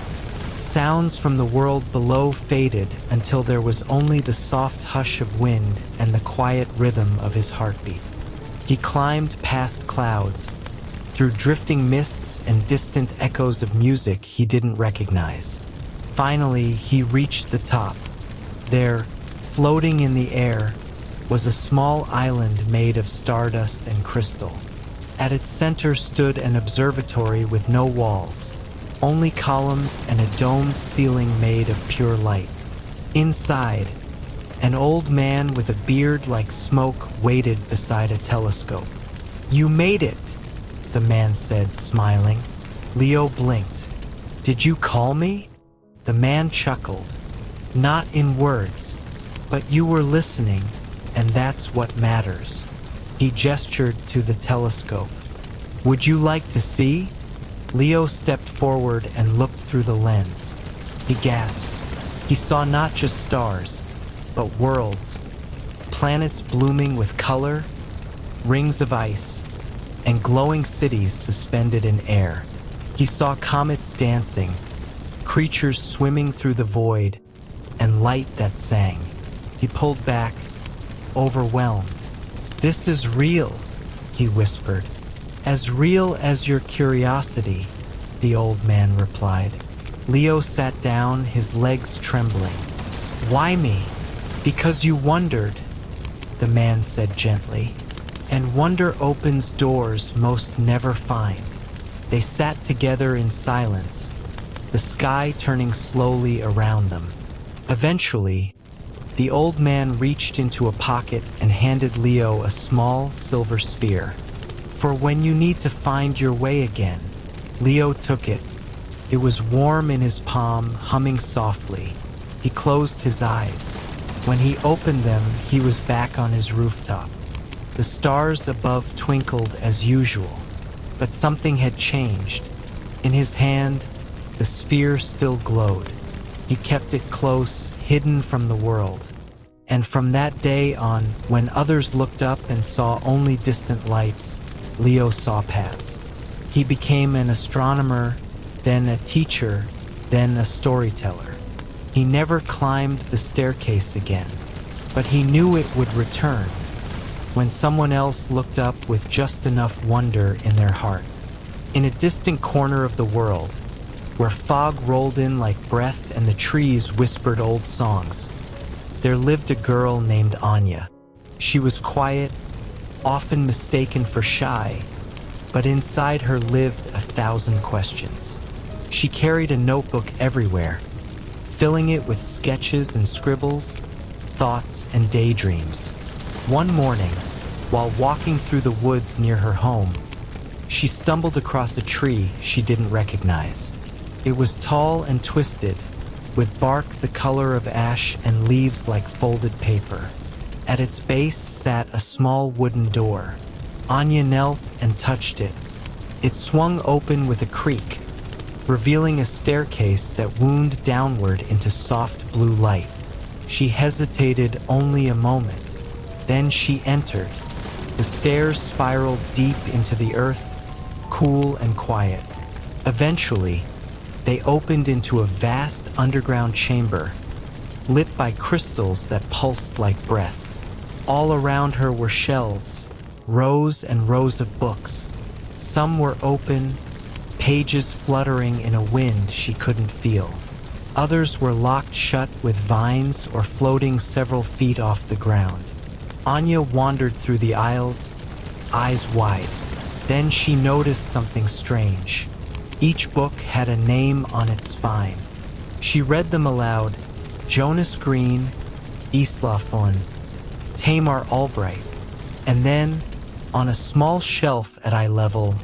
Sounds from the world below faded until there was only the soft hush of wind and the quiet rhythm of his heartbeat. He climbed past clouds, through drifting mists and distant echoes of music he didn't recognize. Finally, he reached the top. There, floating in the air, was a small island made of stardust and crystal. At its center stood an observatory with no walls, only columns and a domed ceiling made of pure light. Inside, an old man with a beard like smoke waited beside a telescope. "You made it," the man said, smiling. Leo blinked. "Did you call me?" The man chuckled. "Not in words, but you were listening, and that's what matters." He gestured to the telescope. "Would you like to see?" Leo stepped forward and looked through the lens. He gasped. He saw not just stars, but worlds, planets blooming with color, rings of ice, and glowing cities suspended in air. He saw comets dancing, creatures swimming through the void, and light that sang. He pulled back, overwhelmed. "This is real," he whispered. "As real as your curiosity," the old man replied. Leo sat down, his legs trembling. "Why me?" "Because you wondered," the man said gently. "And wonder opens doors most never find." They sat together in silence, the sky turning slowly around them. Eventually, the old man reached into a pocket and handed Leo a small silver sphere. "For when you need to find your way again." Leo took it. It was warm in his palm, humming softly. He closed his eyes. When he opened them, he was back on his rooftop. The stars above twinkled as usual, but something had changed. In his hand, the sphere still glowed. He kept it close, hidden from the world. And from that day on, when others looked up and saw only distant lights, Leo saw paths. He became an astronomer, then a teacher, then a storyteller. He never climbed the staircase again, but he knew it would return when someone else looked up with just enough wonder in their heart. In a distant corner of the world, where fog rolled in like breath and the trees whispered old songs, there lived a girl named Anya. She was quiet, often mistaken for shy, but inside her lived 1,000 questions. She carried a notebook everywhere, filling it with sketches and scribbles, thoughts and daydreams. One morning, while walking through the woods near her home, she stumbled across a tree she didn't recognize. It was tall and twisted, with bark the color of ash and leaves like folded paper. At its base sat a small wooden door. Anya knelt and touched it. It swung open with a creak, revealing a staircase that wound downward into soft blue light. She hesitated only a moment. Then she entered. The stairs spiraled deep into the earth, cool and quiet. Eventually, they opened into a vast underground chamber, lit by crystals that pulsed like breath. All around her were shelves, rows and rows of books, Some were open, pages fluttering in a wind she couldn't feel. Others were locked shut with vines or floating several feet off the ground. Anya wandered through the aisles, eyes wide. Then she noticed something strange. Each book had a name on its spine. She read them aloud: Jonas Green, Isla Fon, Tamar Albright. And then, on a small shelf at eye level,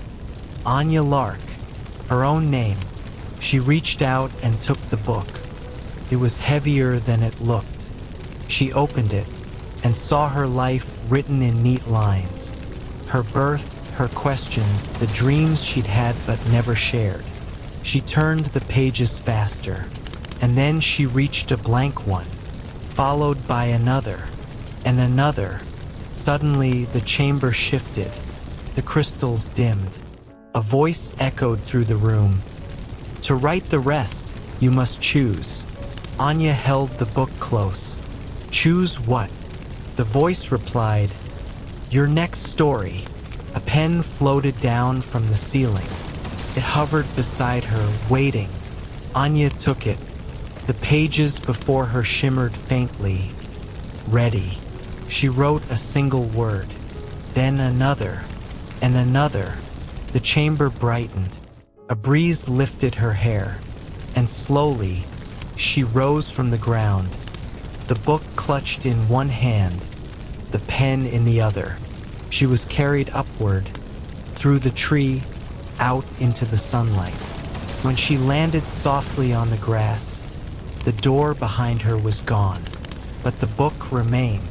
Anya Lark, her own name. She reached out and took the book. It was heavier than it looked. She opened it and saw her life written in neat lines. Her birth, her questions, the dreams she'd had but never shared. She turned the pages faster, and then she reached a blank one, followed by another and another. Suddenly, the chamber shifted. The crystals dimmed. A voice echoed through the room. To write the rest, you must choose. Anya held the book close. Choose what? The voice replied, your next story. A pen floated down from the ceiling. It hovered beside her, waiting. Anya took it. The pages before her shimmered faintly. Ready. She wrote a single word, then another, and another. The chamber brightened. A breeze lifted her hair, and slowly, she rose from the ground. The book clutched in one hand, the pen in the other. She was carried upward, through the tree, out into the sunlight. When she landed softly on the grass, the door behind her was gone, but the book remained.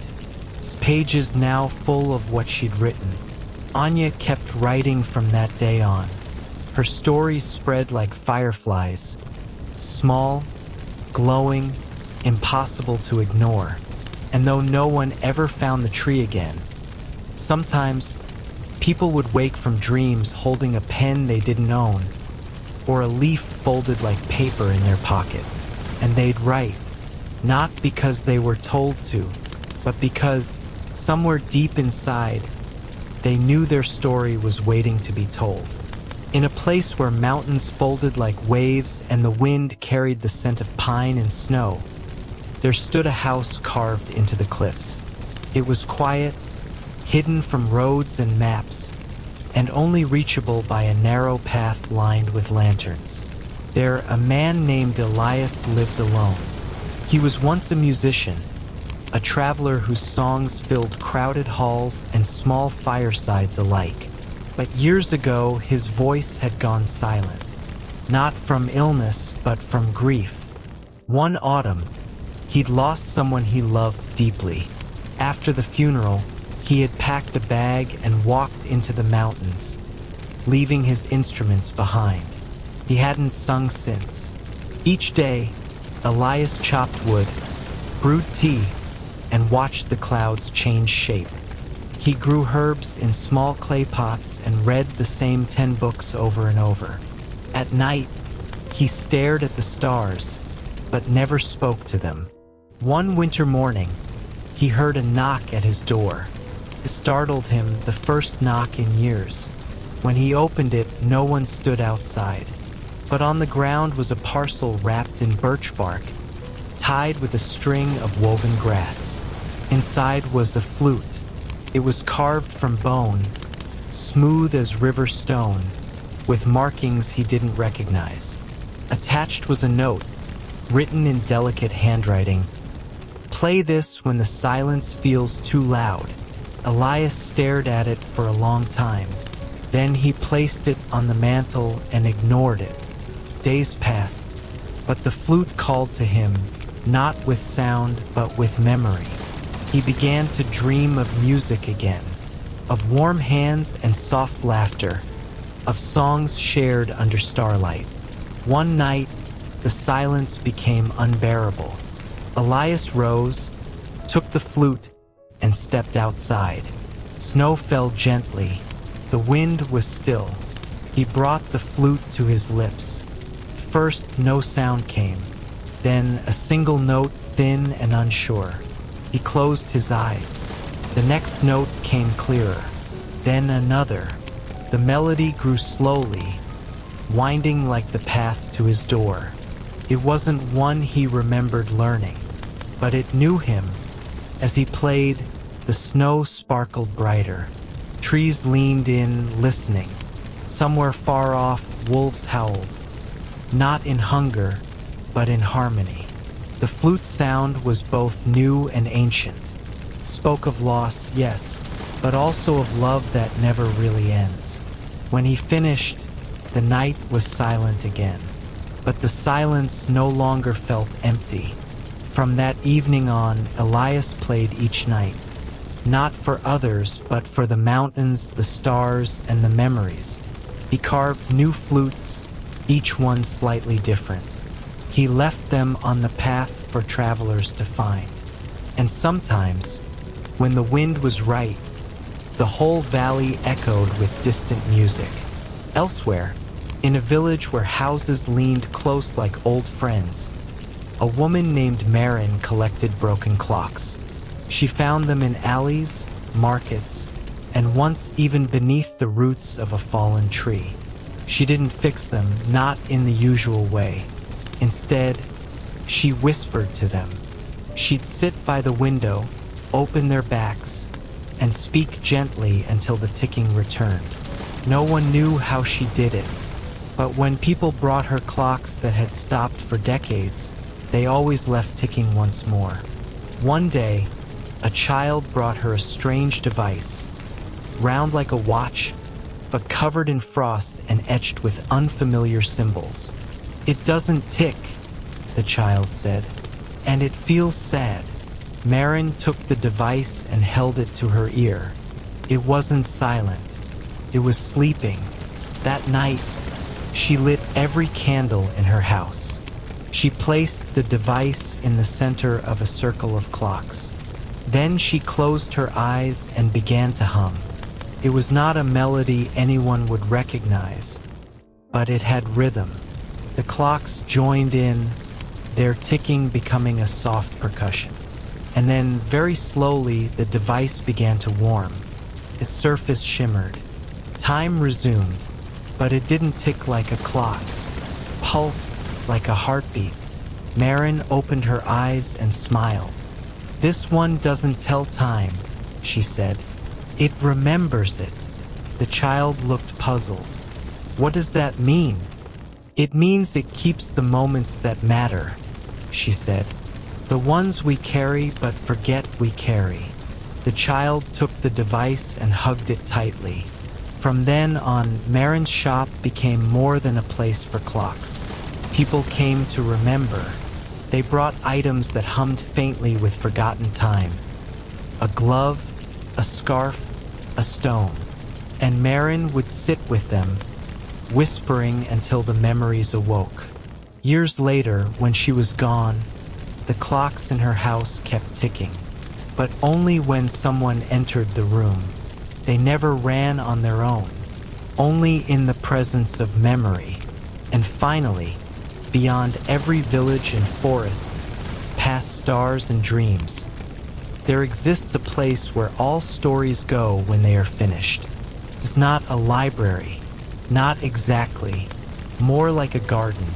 Its pages now full of what she'd written. Anya kept writing from that day on. Her stories spread like fireflies, small, glowing, impossible to ignore. And though no one ever found the tree again, sometimes people would wake from dreams holding a pen they didn't own, or a leaf folded like paper in their pocket. And they'd write, not because they were told to, but because somewhere deep inside, they knew their story was waiting to be told. In a place where mountains folded like waves and the wind carried the scent of pine and snow, there stood a house carved into the cliffs. It was quiet, hidden from roads and maps, and only reachable by a narrow path lined with lanterns. There, a man named Elias lived alone. He was once a musician, a traveler whose songs filled crowded halls and small firesides alike. But years ago, his voice had gone silent, not from illness, but from grief. One autumn, he'd lost someone he loved deeply. After the funeral, he had packed a bag and walked into the mountains, leaving his instruments behind. He hadn't sung since. Each day, Elias chopped wood, brewed tea, and watched the clouds change shape. He grew herbs in small clay pots and read the same 10 books over and over. At night, he stared at the stars, but never spoke to them. One winter morning, he heard a knock at his door. It startled him, the first knock in years. When he opened it, no one stood outside. But on the ground was a parcel wrapped in birch bark, tied with a string of woven grass. Inside was a flute. It was carved from bone, smooth as river stone, with markings he didn't recognize. Attached was a note, written in delicate handwriting. Play this when the silence feels too loud. Elias stared at it for a long time. Then he placed it on the mantel and ignored it. Days passed, but the flute called to him, not with sound, but with memory. He began to dream of music again, of warm hands and soft laughter, of songs shared under starlight. One night, the silence became unbearable. Elias rose, took the flute, and stepped outside. Snow fell gently. The wind was still. He brought the flute to his lips. First, no sound came. Then, a single note, thin and unsure. He closed his eyes. The next note came clearer. Then another. The The melody grew slowly, winding like the path to his door. It wasn't one he remembered learning, but it knew him. As he played, the snow sparkled brighter. Trees leaned in, listening. Somewhere far off, wolves howled, not in hunger, but in harmony. The flute sound was both new and ancient, spoke of loss, yes, but also of love that never really ends. When he finished, the night was silent again, but the silence no longer felt empty. From that evening on, Elias played each night, not for others, but for the mountains, the stars, and the memories. He carved new flutes, each one slightly different. He left them on the path for travelers to find. And sometimes, when the wind was right, the whole valley echoed with distant music. Elsewhere, in a village where houses leaned close like old friends, a woman named Marin collected broken clocks. She found them in alleys, markets, and once even beneath the roots of a fallen tree. She didn't fix them, not in the usual way. Instead, she whispered to them. She'd sit by the window, open their backs, and speak gently until the ticking returned. No one knew how she did it, but when people brought her clocks that had stopped for decades, they always left ticking once more. One day, a child brought her a strange device, round like a watch, but covered in frost and etched with unfamiliar symbols. "It doesn't tick," the child said, "and it feels sad." Marin took the device and held it to her ear. It wasn't silent. It was sleeping. That night, she lit every candle in her house. She placed the device in the center of a circle of clocks. Then she closed her eyes and began to hum. It was not a melody anyone would recognize, but it had rhythm. The clocks joined in, their ticking becoming a soft percussion. And then, very slowly, the device began to warm. Its surface shimmered. Time resumed, but it didn't tick like a clock, pulsed like a heartbeat. Marin opened her eyes and smiled. "This one doesn't tell time," she said. "It remembers it." The child looked puzzled. "What does that mean?" "It means it keeps the moments that matter," she said. "The ones we carry but forget we carry." The child took the device and hugged it tightly. From then on, Marin's shop became more than a place for clocks. People came to remember. They brought items that hummed faintly with forgotten time. A glove, a scarf, a stone. And Marin would sit with them, whispering until the memories awoke. Years later, when she was gone, the clocks in her house kept ticking, but only when someone entered the room. They never ran on their own, only in the presence of memory. And finally, beyond every village and forest, past stars and dreams, there exists a place where all stories go when they are finished. It's not a library, not exactly, more like a garden,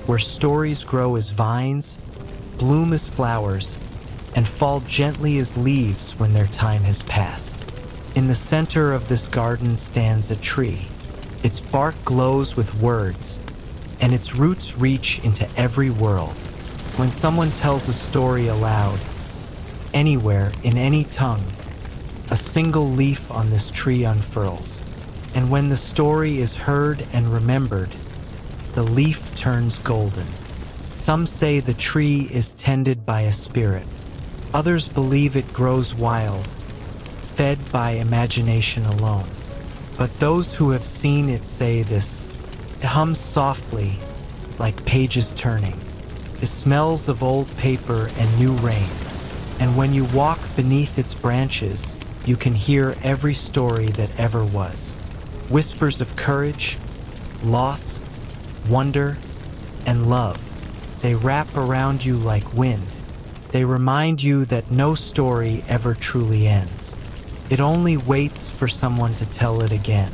where stories grow as vines, bloom as flowers, and fall gently as leaves when their time has passed. In the center of this garden stands a tree. Its bark glows with words, and its roots reach into every world. When someone tells a story aloud, anywhere, in any tongue, a single leaf on this tree unfurls. And when the story is heard and remembered, the leaf turns golden. Some say the tree is tended by a spirit. Others believe it grows wild, fed by imagination alone. But those who have seen it say this. It hums softly, like pages turning. It smells of old paper and new rain. And when you walk beneath its branches, you can hear every story that ever was. Whispers of courage, loss, wonder, and love. They wrap around you like wind. They remind you that no story ever truly ends. It only waits for someone to tell it again.